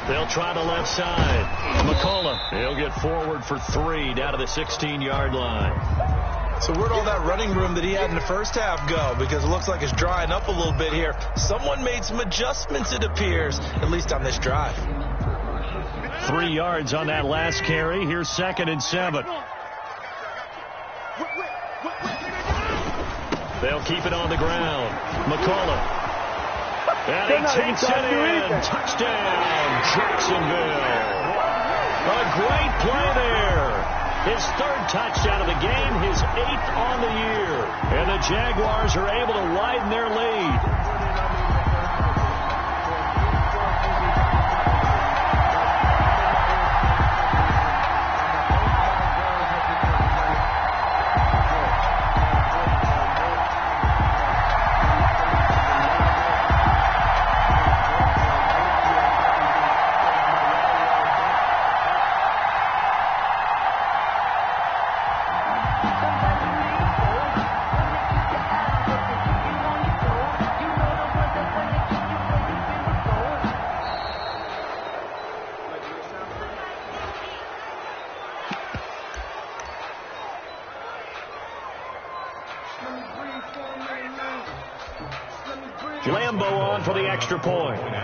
They'll try the left side. McCullough, he'll get forward for 3 down to the 16-yard line. So where'd all that running room that he had in the first half go? Because it looks like it's drying up a little bit here. Someone made some adjustments, it appears, at least on this drive. 3 yards on that last carry. Here's 2nd and 7. They'll keep it on the ground. McCullough. And he takes it in. Touchdown, Jacksonville. A great play there. His 3rd touchdown of the game, his 8th on the year. And the Jaguars are able to widen their lead. Lambo on for the extra point. And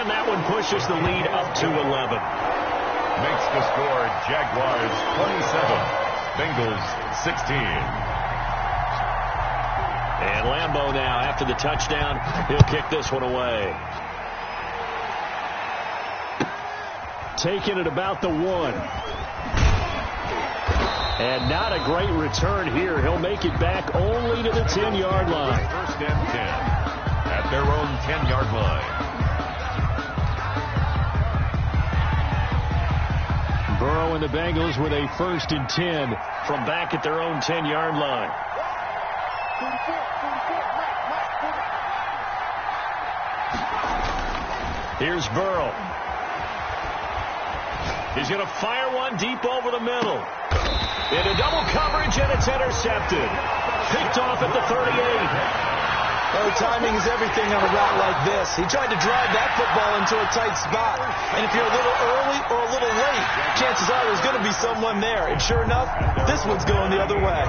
that one pushes the lead up to 11. Makes the score Jaguars 27, Bengals 16. And Lambo now, after the touchdown, he'll kick this one away. Taking it about the 1. And not a great return here. He'll make it back only to the 10-yard line. 1st and 10 at their own 10-yard line. Burrow and the Bengals with a 1st and 10 from back at their own 10-yard line. Here's Burrow. He's going to fire one deep over the middle. Into double coverage, and it's intercepted. Picked off at the 38. Well, timing is everything on a route like this. He tried to drive that football into a tight spot. And if you're a little early or a little late, chances are there's going to be someone there. And sure enough, this one's going the other way.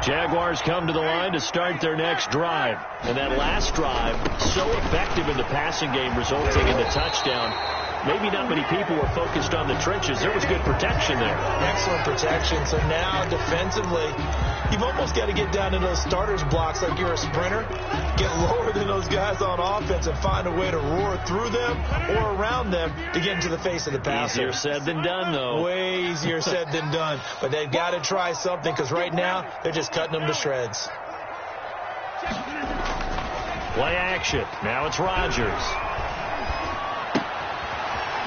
Jaguars come to the line to start their next drive. And that last drive, so effective in the passing game, resulting in the touchdown. Maybe not many people were focused on the trenches. There was good protection there. Excellent protection. So now, defensively, you've almost got to get down to those starters blocks like you're a sprinter. Get lower than those guys on offense and find a way to roar through them or around them to get into the face of the passer. Easier said than done, though. Way easier said than done. But they've got to try something because right now, they're just cutting them to shreds. Play action. Now it's Rodgers.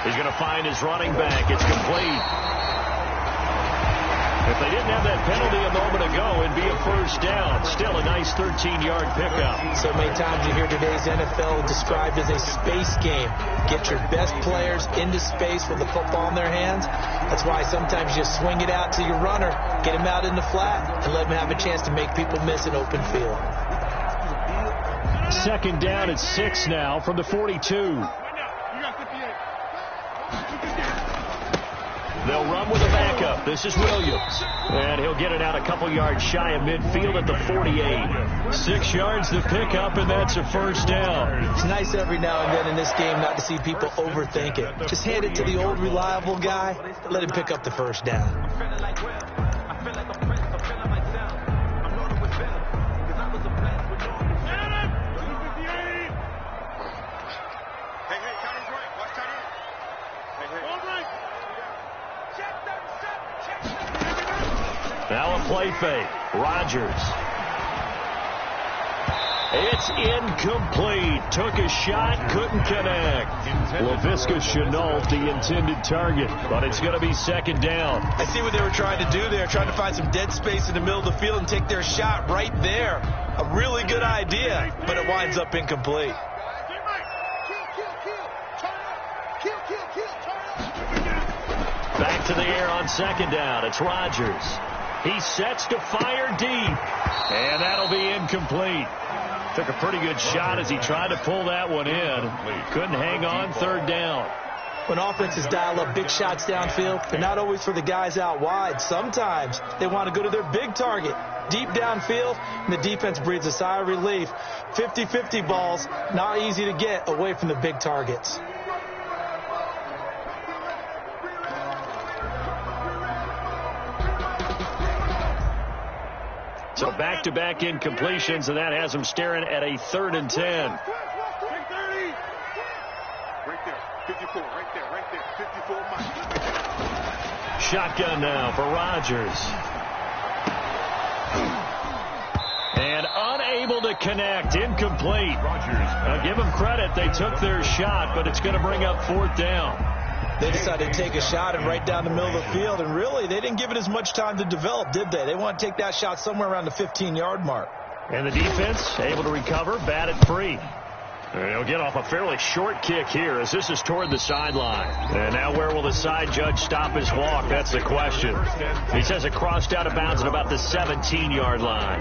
He's going to find his running back. It's complete. If they didn't have that penalty a moment ago, it'd be a first down. Still a nice 13-yard pickup. So many times you hear today's NFL described as a space game. Get your best players into space with the football in their hands. That's why sometimes you swing it out to your runner, get him out in the flat, and let him have a chance to make people miss an open field. 2nd down at 6 now from the 42. They'll run with a backup. This is Williams. And he'll get it out a couple yards shy of midfield at the 48. 6 yards to pick up, and that's a first down. It's nice every now and then in this game not to see people overthink it. Just hand it to the old reliable guy. Let him pick up the first down. Now a play fake. Rodgers. It's incomplete. Took a shot, couldn't connect. Laviska Shenault, the intended target, but it's going to be 2nd down. I see what they were trying to do there, trying to find some dead space in the middle of the field and take their shot right there. A really good idea, but it winds up incomplete. to the air on second down. It's Rodgers. He sets to fire deep, and that'll be incomplete. Took a pretty good shot as he tried to pull that one in. Couldn't hang on third down. When offenses dial up big shots downfield, they're not always for the guys out wide. Sometimes they want to go to their big target, deep downfield, and the defense breathes a sigh of relief. 50-50 balls, not easy to get away from the big targets. So back-to-back incompletions, and that has him staring at a 3rd and 10. Right there, 54, right there, 54 miles. Shotgun now for Rodgers. And unable to connect, incomplete. Now give them credit, they took their shot, but it's going to bring up 4th down. They decided to take a shot and right down the middle of the field, and really, they didn't give it as much time to develop, did they? They want to take that shot somewhere around the 15-yard mark. And the defense able to recover, batted free. They'll get off a fairly short kick here as this is toward the sideline. And now where will the side judge stop his walk? That's the question. He says it crossed out of bounds at about the 17-yard line.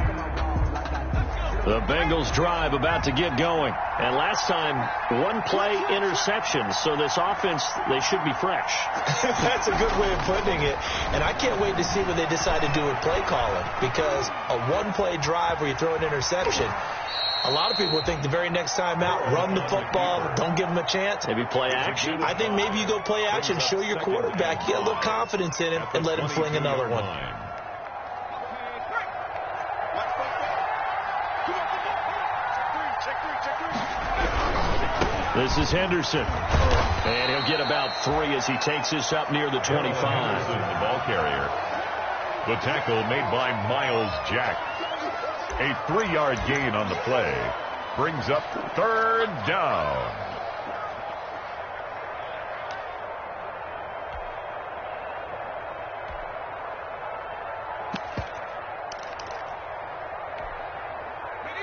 The Bengals drive about to get going. And last time, 1-play interception. So this offense, they should be fresh. That's a good way of putting it. And I can't wait to see what they decide to do with play calling. Because a 1-play drive where you throw an interception, a lot of people think the very next time out, run the football, don't give them a chance. Maybe play action? I think maybe you go play action, show your quarterback, you get a little confidence in him, and let him fling another one. This is Henderson. And he'll get about 3 as he takes this up near the 25. The ball carrier. The tackle made by Miles Jack. A 3-yard gain on the play. Brings up 3rd down.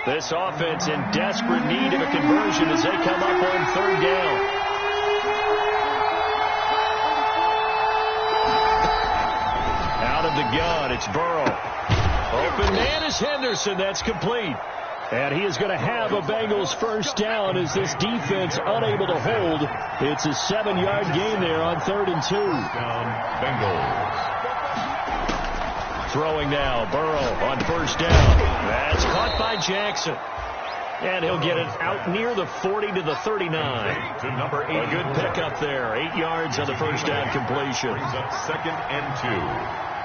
This offense in desperate need of a conversion as they come up on 3rd down. Out of the gun, it's Burrow. Open man is Henderson. That's complete. And he is going to have a Bengals 1st down as this defense unable to hold. It's a 7-yard gain there on 3rd and 2. Down Bengals. Throwing now, Burrow on 1st down. That's caught by Jackson. And he'll get it out near the 40 to the 39. To number 8. A good pickup there. 8 yards on the 1st down completion. Brings up 2nd and 2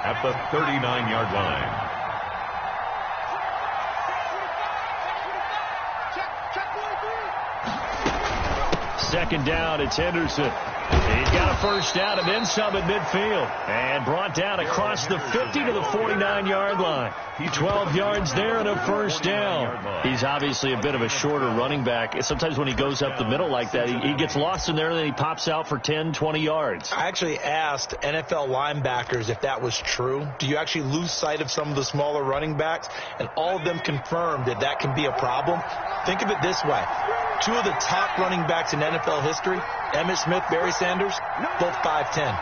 at the 39-yard line. Second down, it's Henderson. He's got a 1st down and then some at midfield. And brought down across the 50 to the 49-yard line. 12 yards there and a 1st down. He's obviously a bit of a shorter running back. Sometimes when he goes up the middle like that, he gets lost in there and then he pops out for 10, 20 yards. I actually asked NFL linebackers if that was true. Do you actually lose sight of some of the smaller running backs? And all of them confirmed that that can be a problem. Think of it this way. 2 of the top running backs in NFL history, Emmitt Smith, Barry Sanders, both 5'10".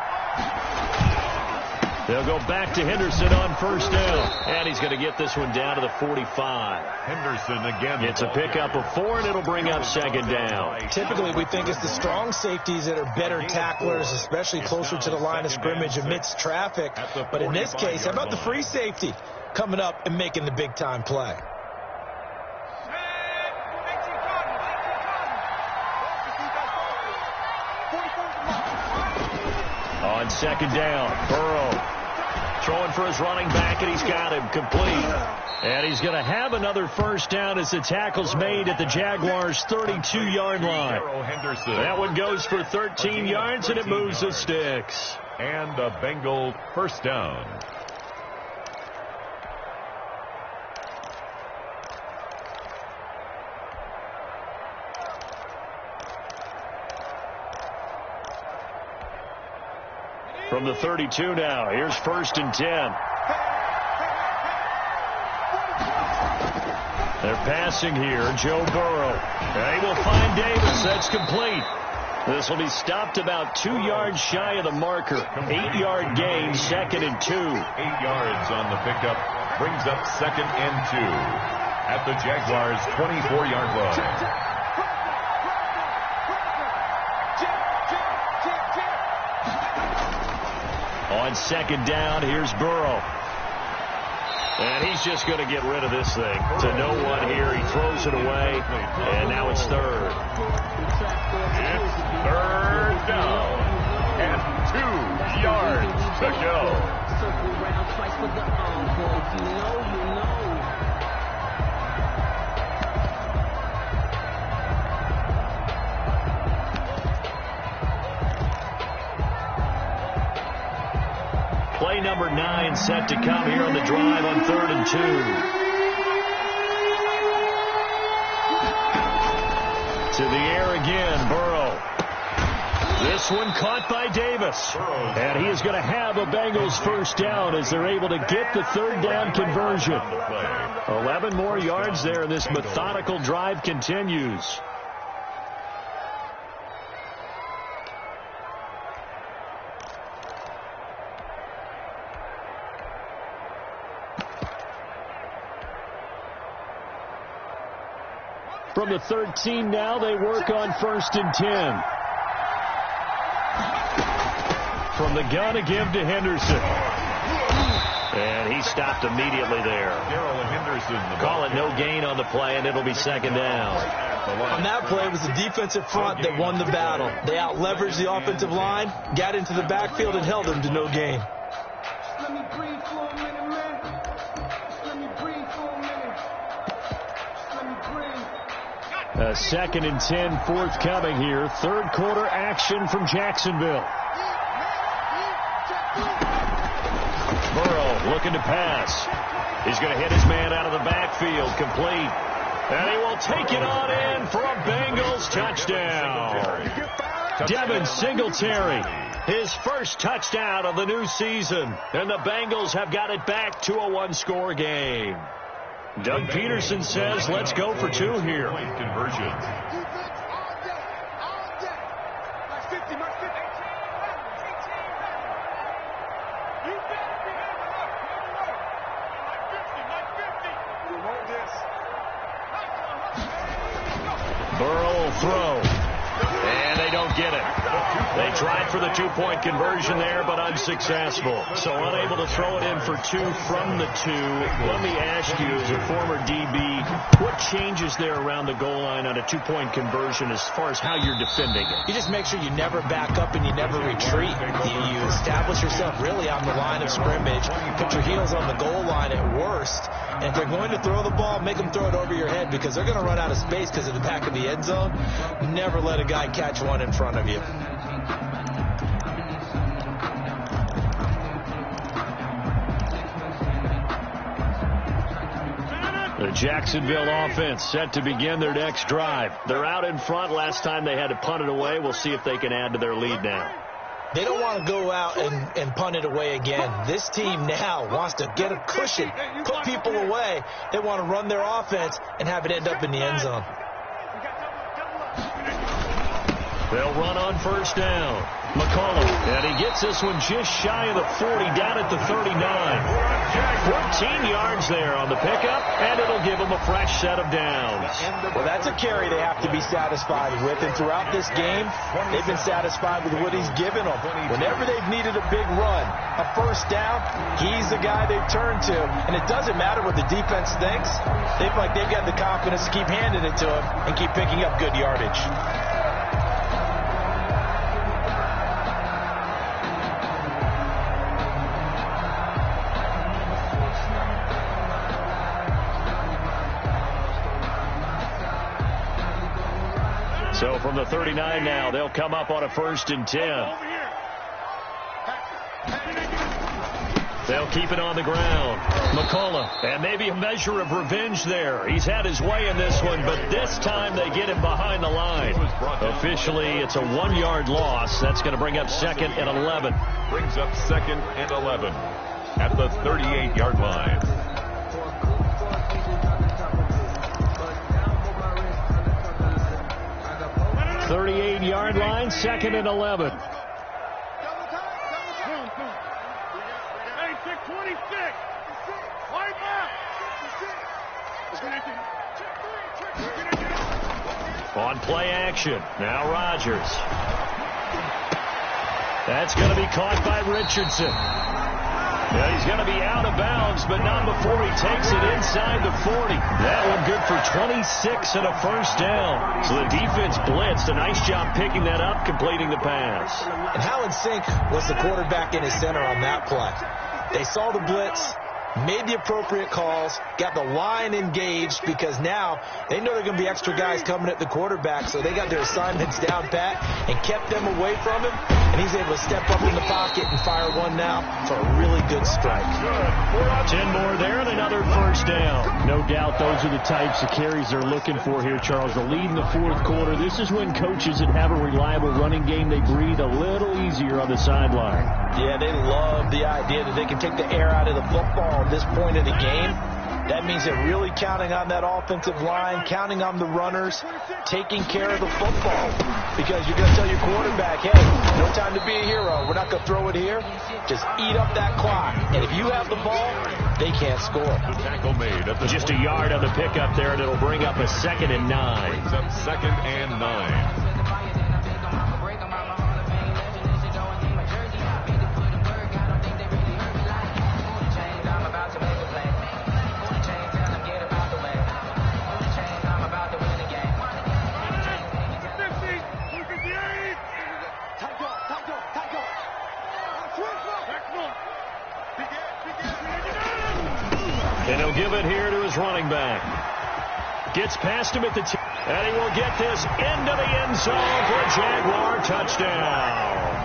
They'll go back to Henderson on 1st down. And he's going to get this one down to the 45. Henderson again. It's a pickup of 4, and it'll bring up 2nd down. Typically, we think it's the strong safeties that are better tacklers, especially closer to the line of scrimmage amidst traffic. But in this case, how about the free safety coming up and making the big-time play? On 2nd down, Burrow throwing for his running back, and he's got him complete. And he's going to have another 1st down as the tackle's made at the Jaguars' 32-yard line. That one goes for 13 yards, and it moves the sticks. And a Bengal 1st down. From the 32 now, here's 1st and 10. They're passing here, Joe Burrow. They will find Davis. That's complete. This will be stopped about 2 yards shy of the marker. 8-yard gain, 2nd and 2. 8 yards on the pickup. Brings up 2nd and 2 at the Jaguars' 24-yard line. On 2nd down, here's Burrow. And he's just going to get rid of this thing. To no one here. He throws it away. And now it's 3rd. It's 3rd down. And 2 yards to go. Circle round twice for the encore. If you know, you know. Play number 9 set to come here on the drive on 3rd and 2. To the air again, Burrow. This one caught by Davis. And he is going to have a Bengals first down as they're able to get the 3rd down conversion. 11 more yards there, and this methodical drive continues. From the 13 now, they work on 1st and 10. From the gun again to Henderson. And he stopped immediately there. Call it no gain on the play, and it'll be 2nd down. On that play, it was the defensive front that won the battle. They out-leveraged the offensive line, got into the backfield, and held them to no gain. Let me breathe for a minute, man. Let me breathe for a minute. Let me breathe. 2nd and 10 forthcoming here. 3rd quarter action from Jacksonville. Burrow looking to pass. He's going to hit his man out of the backfield. Complete. And he will take it on in for a Bengals touchdown. Devin Singletary, his first touchdown of the new season. And the Bengals have got it back to a 1-score game. Doug Peterson says, let's go for 2 here. Conversions. Burrow will throw. And they don't get it. They tried for the 2-point conversion there, but unsuccessful. So unable to throw it in for 2 from the 2. Let me ask you, as a former DB, what changes there around the goal line on a 2-point conversion as far as how you're defending it? You just make sure you never back up and you never retreat. You establish yourself really on the line of scrimmage. Put your heels on the goal line at worst. And if they're going to throw the ball, make them throw it over your head because they're going to run out of space because of the back of the end zone. Never let a guy catch one in front of you. The Jacksonville offense set to begin their next drive. They're out in front. Last time they had to punt it away. We'll see if they can add to their lead now. They don't want to go out and punt it away again. This team now wants to get a cushion, put people away. They want to run their offense and have it end up in the end zone. They'll run on 1st down. McCollum, and he gets this one just shy of the 40, down at the 39. 14 yards there on the pickup, and it'll give them a fresh set of downs. Well, that's a carry they have to be satisfied with, and throughout this game, they've been satisfied with what he's given them. Whenever they've needed a big run, a 1st down, he's the guy they've turned to, and it doesn't matter what the defense thinks. They feel like they've got the confidence to keep handing it to him and keep picking up good yardage. So from the 39 now, they'll come up on a 1st and 10. They'll keep it on the ground. McCullough, and maybe a measure of revenge there. He's had his way in this one, but this time they get him behind the line. Officially, it's a 1-yard loss. That's going to bring up 2nd and 11. Brings up 2nd and 11 at the 38-yard line. 38 40-yard line, 2nd and 11. On play action, now Rodgers. That's going to be caught by Richardson. Yeah, he's going to be out of bounds, but not before he takes it inside the 40. That one good for 26 and a first down. So the defense blitzed. A nice job picking that up, completing the pass. And how in sync was the quarterback in his center on that play? They saw the blitz, made the appropriate calls, got the line engaged, because now they know they're going to be extra guys coming at the quarterback, so they got their assignments down pat and kept them away from him, and he's able to step up in the pocket and fire one now for a really good strike. 10 more there and another first down. No doubt those are the types of carries they're looking for here, Charles. The lead in the fourth quarter. This is when coaches that have a reliable running game, they breathe a little easier on the sideline. Yeah, they love the idea that they can take the air out of the football at this point of the game. That means they're really counting on that offensive line, counting on the runners, taking care of the football. Because you're going to tell your quarterback, hey, no time to be a hero. We're not going to throw it here. Just eat up that clock. And if you have the ball, they can't score. The tackle made at the just a yard on the pickup there, and it'll bring up a 2nd and 9. Brings up 2nd and 9. And he'll give it here to his running back. Gets past him at the and he will get this into the end zone for a Jaguar touchdown.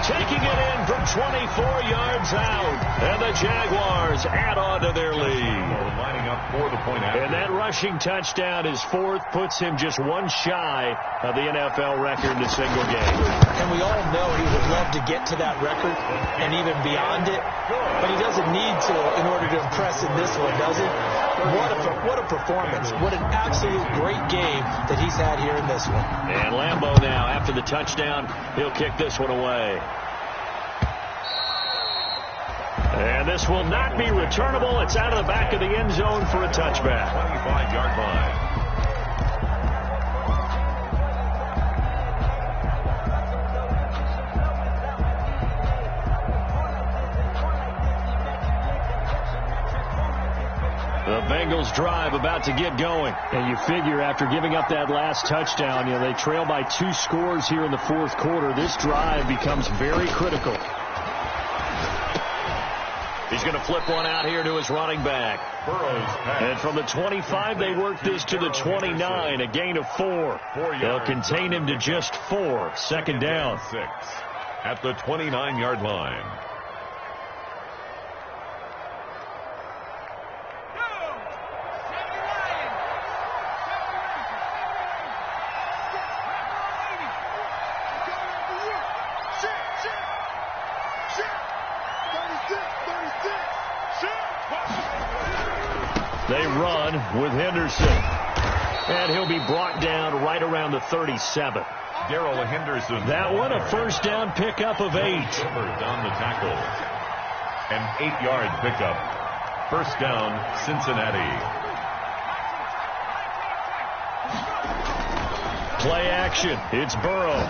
Taking it in from 24 yards out. And the Jaguars add on to their lead. Lining up for the point after. And that rushing touchdown, his fourth, puts him just one shy of the NFL record in a single game. And we all know he would love to get to that record and even beyond it. But he doesn't need to in order to impress in this one, does he? What a performance. What an absolute great game that he's had here in this one. And Lambeau now, after the touchdown, he'll kick this one away. And this will not be returnable. It's out of the back of the end zone for a touchback. 25-yard line. The Bengals drive about to get going. And you figure after giving up that last touchdown, they trail by 2 scores here in the fourth quarter. This drive becomes very critical. He's going to flip one out here to his running back. And from the 25, they work this to the 29, a gain of 4. They'll contain him to just 4. 2nd down. 6 at the 29-yard line. They run with Henderson. And he'll be brought down right around the 37. Darrell Henderson. That one, a first down pickup of 8. Down the tackle. An 8-yard pickup. First down, Cincinnati. Play action. It's Burrow.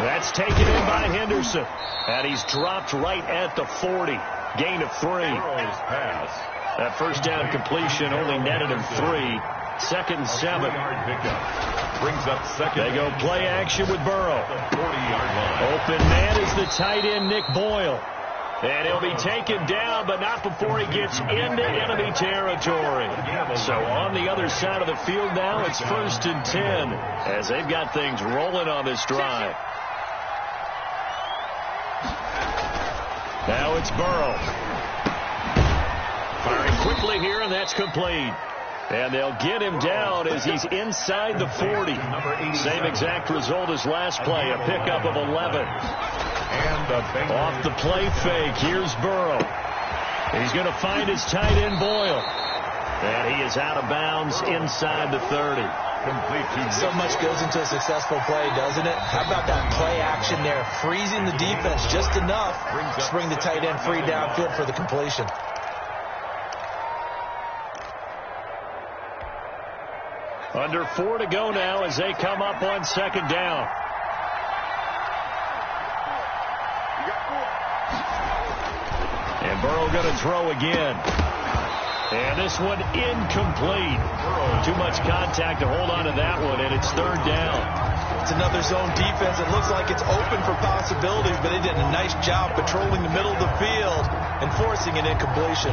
That's taken in by Henderson. And he's dropped right at the 40. Gain of 3. Pass. That first down completion only netted him 3. 2nd and 7. Brings up 2nd. They go play action with Burrow. 40-yard line. Open man is the tight end, Nick Boyle. And he'll be taken down, but not before he gets into enemy territory. So on the other side of the field now, it's 1st and 10 as they've got things rolling on this drive. Now it's Burrow. Firing quickly here, and that's complete. And they'll get him down as he's inside the 40. Same exact result as last play, a pickup of 11. Off the play fake, here's Burrow. He's going to find his tight end, Boyle. And he is out of bounds inside the 30. Complete to So much goes into a successful play, doesn't it? How about that play action there? Freezing the defense just enough to bring the tight end free downfield for the completion. Under 4 to go now as they come up on second down. And Burrow going to throw again. And this one incomplete. Too much contact to hold on to that one, and it's third down. It's another zone defense. It looks like it's open for possibilities, but they did a nice job patrolling the middle of the field and forcing an incompletion.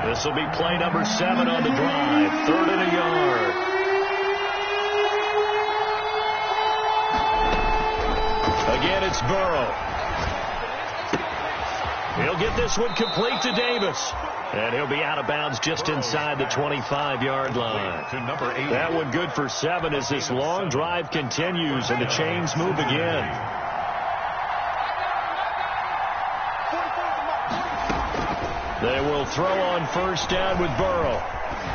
This will be play number 7 on the drive. 3rd and a yard. Again, it's Burrow. He'll get this one complete to Davis. And he'll be out of bounds just inside the 25-yard line. to number 8. That one good for 7 as this long drive continues and the chains move again. They will throw on first down with Burrow.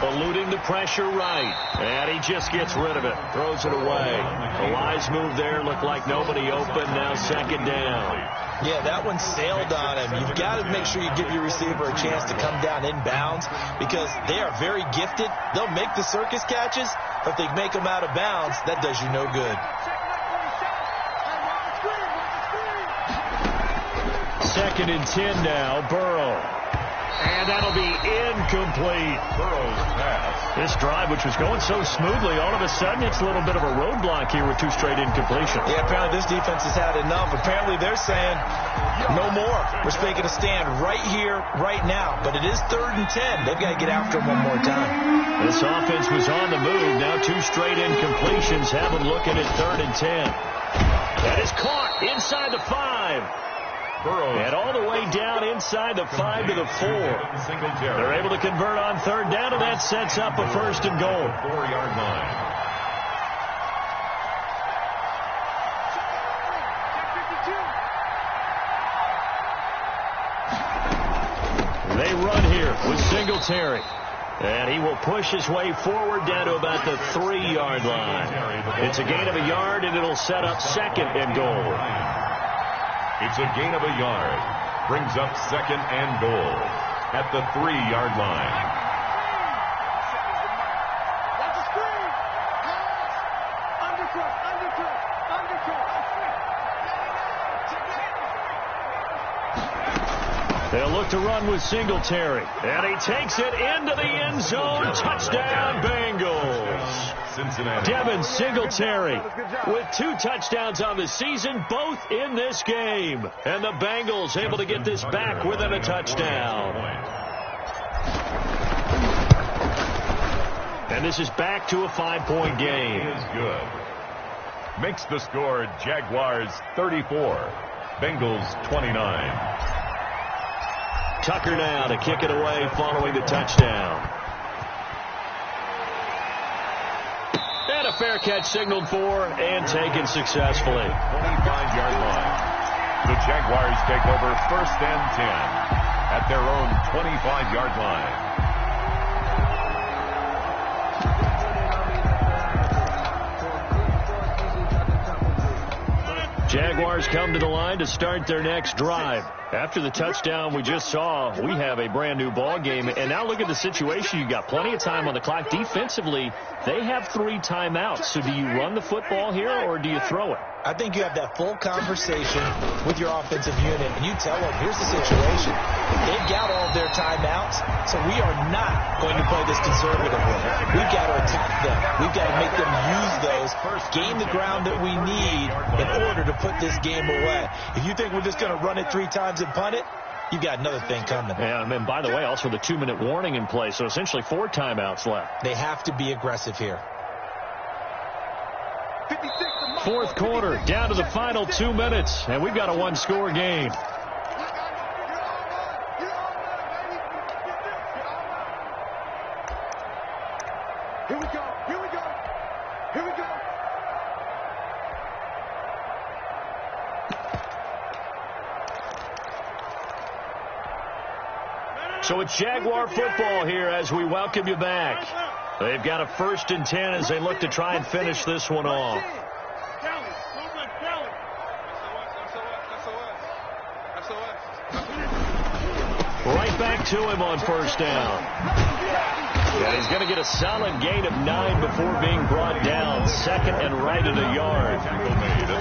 Eluding the pressure right. And he just gets rid of it. Throws it away. A wise move there. Looked like nobody open. Now second down. Yeah, that one sailed on him. You've got to make sure you give your receiver a chance to come down inbounds because they are very gifted. They'll make the circus catches, but if they make them out of bounds, that does you no good. 2nd and 10 now. Burrow. And that'll be incomplete. Burrow's pass. This drive, which was going so smoothly, all of a sudden it's a little bit of a roadblock here with 2 straight incompletions. Yeah, apparently this defense has had enough. Apparently they're saying no more. We're making a stand right here, right now. But it is 3rd and 10. They've got to get after him one more time. This offense was on the move. Now 2 straight incompletions have them looking at 3rd and 10. That is caught inside the 5. And all the way down inside the 5 to the 4. They're able to convert on 3rd down, and that sets up a 1st and goal. 4-yard line. They run here with Singletary. And he will push his way forward down to about the 3-yard line. It's a gain of a yard, and it'll set up 2nd and goal. It's a gain of a yard. Brings up 2nd and goal at the 3-yard line. They'll look to run with Singletary. And he takes it into the end zone. Touchdown, Bengals. Cincinnati. Devin Singletary with 2 touchdowns on the season, both in this game. And the Bengals able to get this back within a touchdown. And this is back to a 5-point game. Is good. Makes the score Jaguars 34, Bengals 29. Tucker now to kick it away following the touchdown. And a fair catch signaled for and taken successfully. 25-yard line. The Jaguars take over 1st and 10 at their own 25-yard line. Jaguars come to the line to start their next drive. After the touchdown we just saw, we have a brand new ball game. And now look at the situation. You've got plenty of time on the clock. Defensively, they have 3 timeouts. So do you run the football here or do you throw it? I think you have that full conversation with your offensive unit, and you tell them, here's the situation. They've got all of their timeouts, so we are not going to play this conservatively. We've got to attack them. We've got to make them use those, gain the ground that we need in order to put this game away. If you think we're just going to run it 3 times and punt it, you've got another thing coming. Yeah, and by the way, also the 2-minute warning in play, so essentially 4 timeouts left. They have to be aggressive here. 4th quarter, down to the final 2 minutes, and we've got a 1-score game. Here we go. Here we go. Here we go. So it's Jaguar football here as we welcome you back. They've got a 1st and 10 as they look to try and finish this one off. Right back to him on 1st down. And he's going to get a solid gain of 9 before being brought down. 2nd and right at a yard.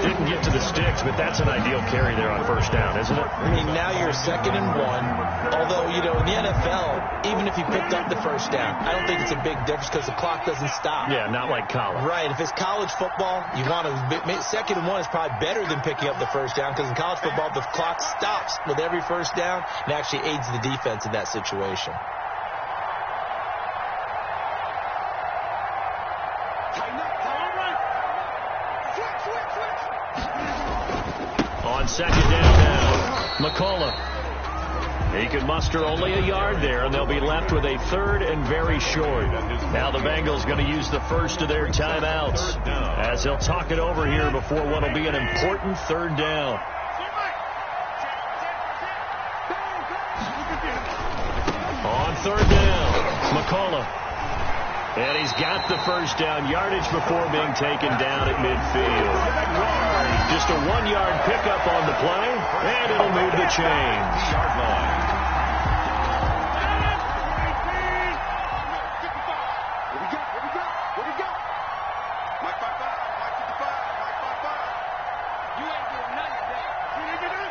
Didn't get to the sticks, but that's an ideal carry there on 1st down, isn't it? I mean, now you're 2nd and 1. Although, you know, in the NFL, even if you picked up the 1st down, I don't think it's a big difference because the clock doesn't stop. Yeah, not like college. Right. If it's college football, you want to 2nd and 1 is probably better than picking up the 1st down because in college football, the clock stops with every 1st down and actually aids the defense in that situation. On 2nd down now, McCullough. He can muster only a yard there, and they'll be left with a 3rd and very short. Now the Bengals going to use the first of their timeouts as they'll talk it over here before what will be an important 3rd down. On 3rd down, McCullough. And he's got the 1st down yardage before being taken down at midfield. Just a 1-yard pickup on the play, and it'll move the chains.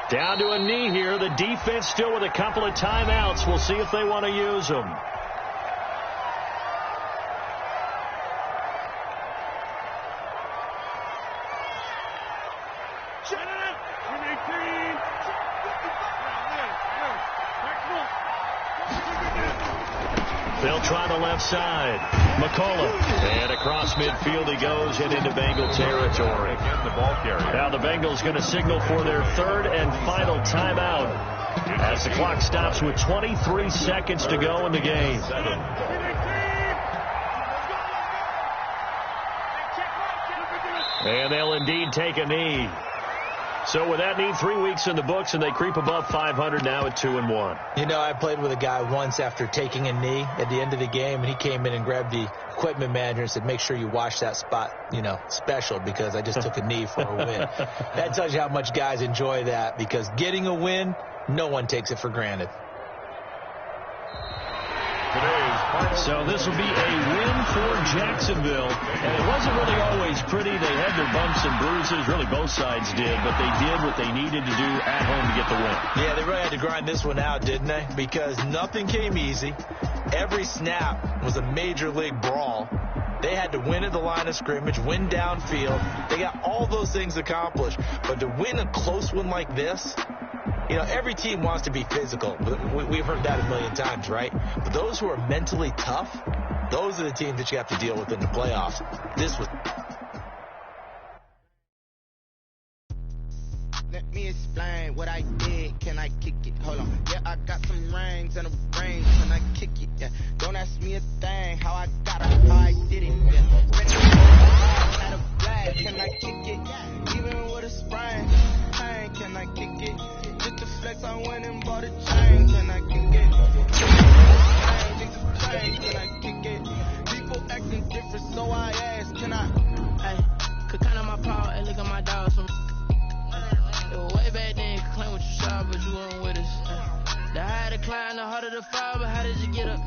Down to a knee here. The defense still with a couple of timeouts. We'll see if they want to use them. They'll try the left side. McCullough. And across midfield he goes and into Bengal territory. Now the Bengals going to signal for their 3rd and final timeout as the clock stops with 23 seconds to go in the game. And they'll indeed take a knee. So with that knee, 3 weeks in the books, and they creep above 500 now at 2-1. You know, I played with a guy once after taking a knee at the end of the game, and he came in and grabbed the equipment manager and said, make sure you wash that spot, you know, special, because I just took a knee for a win. That tells you how much guys enjoy that, because getting a win, no one takes it for granted. So this will be a win for Jacksonville. And it wasn't really always pretty. They had their bumps and bruises. Really, both sides did. But they did what they needed to do at home to get the win. Yeah, they really had to grind this one out, didn't they? Because nothing came easy. Every snap was a major league brawl. They had to win at the line of scrimmage, win downfield. They got all those things accomplished. But to win a close one like this, you know, every team wants to be physical. We've heard that a million times, right? But those who are mentally tough, those are the teams that you have to deal with in the playoffs. This was... Let me explain what I did. Can I kick it? Hold on. Yeah, I got some rings and a ring. Can I kick it? Yeah. Don't ask me a thing. How I got it, how I did it. Yeah. At a flag. Can I kick it? Even with a sprain. Hey, can I kick it? Just to flex, I went and bought a chain. Can I kick it? Can I kick it? People acting different, so I asked, can I? Hey, could count on my power and look at my dogs from. It was way back then, could claim what you saw, but you weren't with us. The higher the climb, the harder the fall, but how did you get up?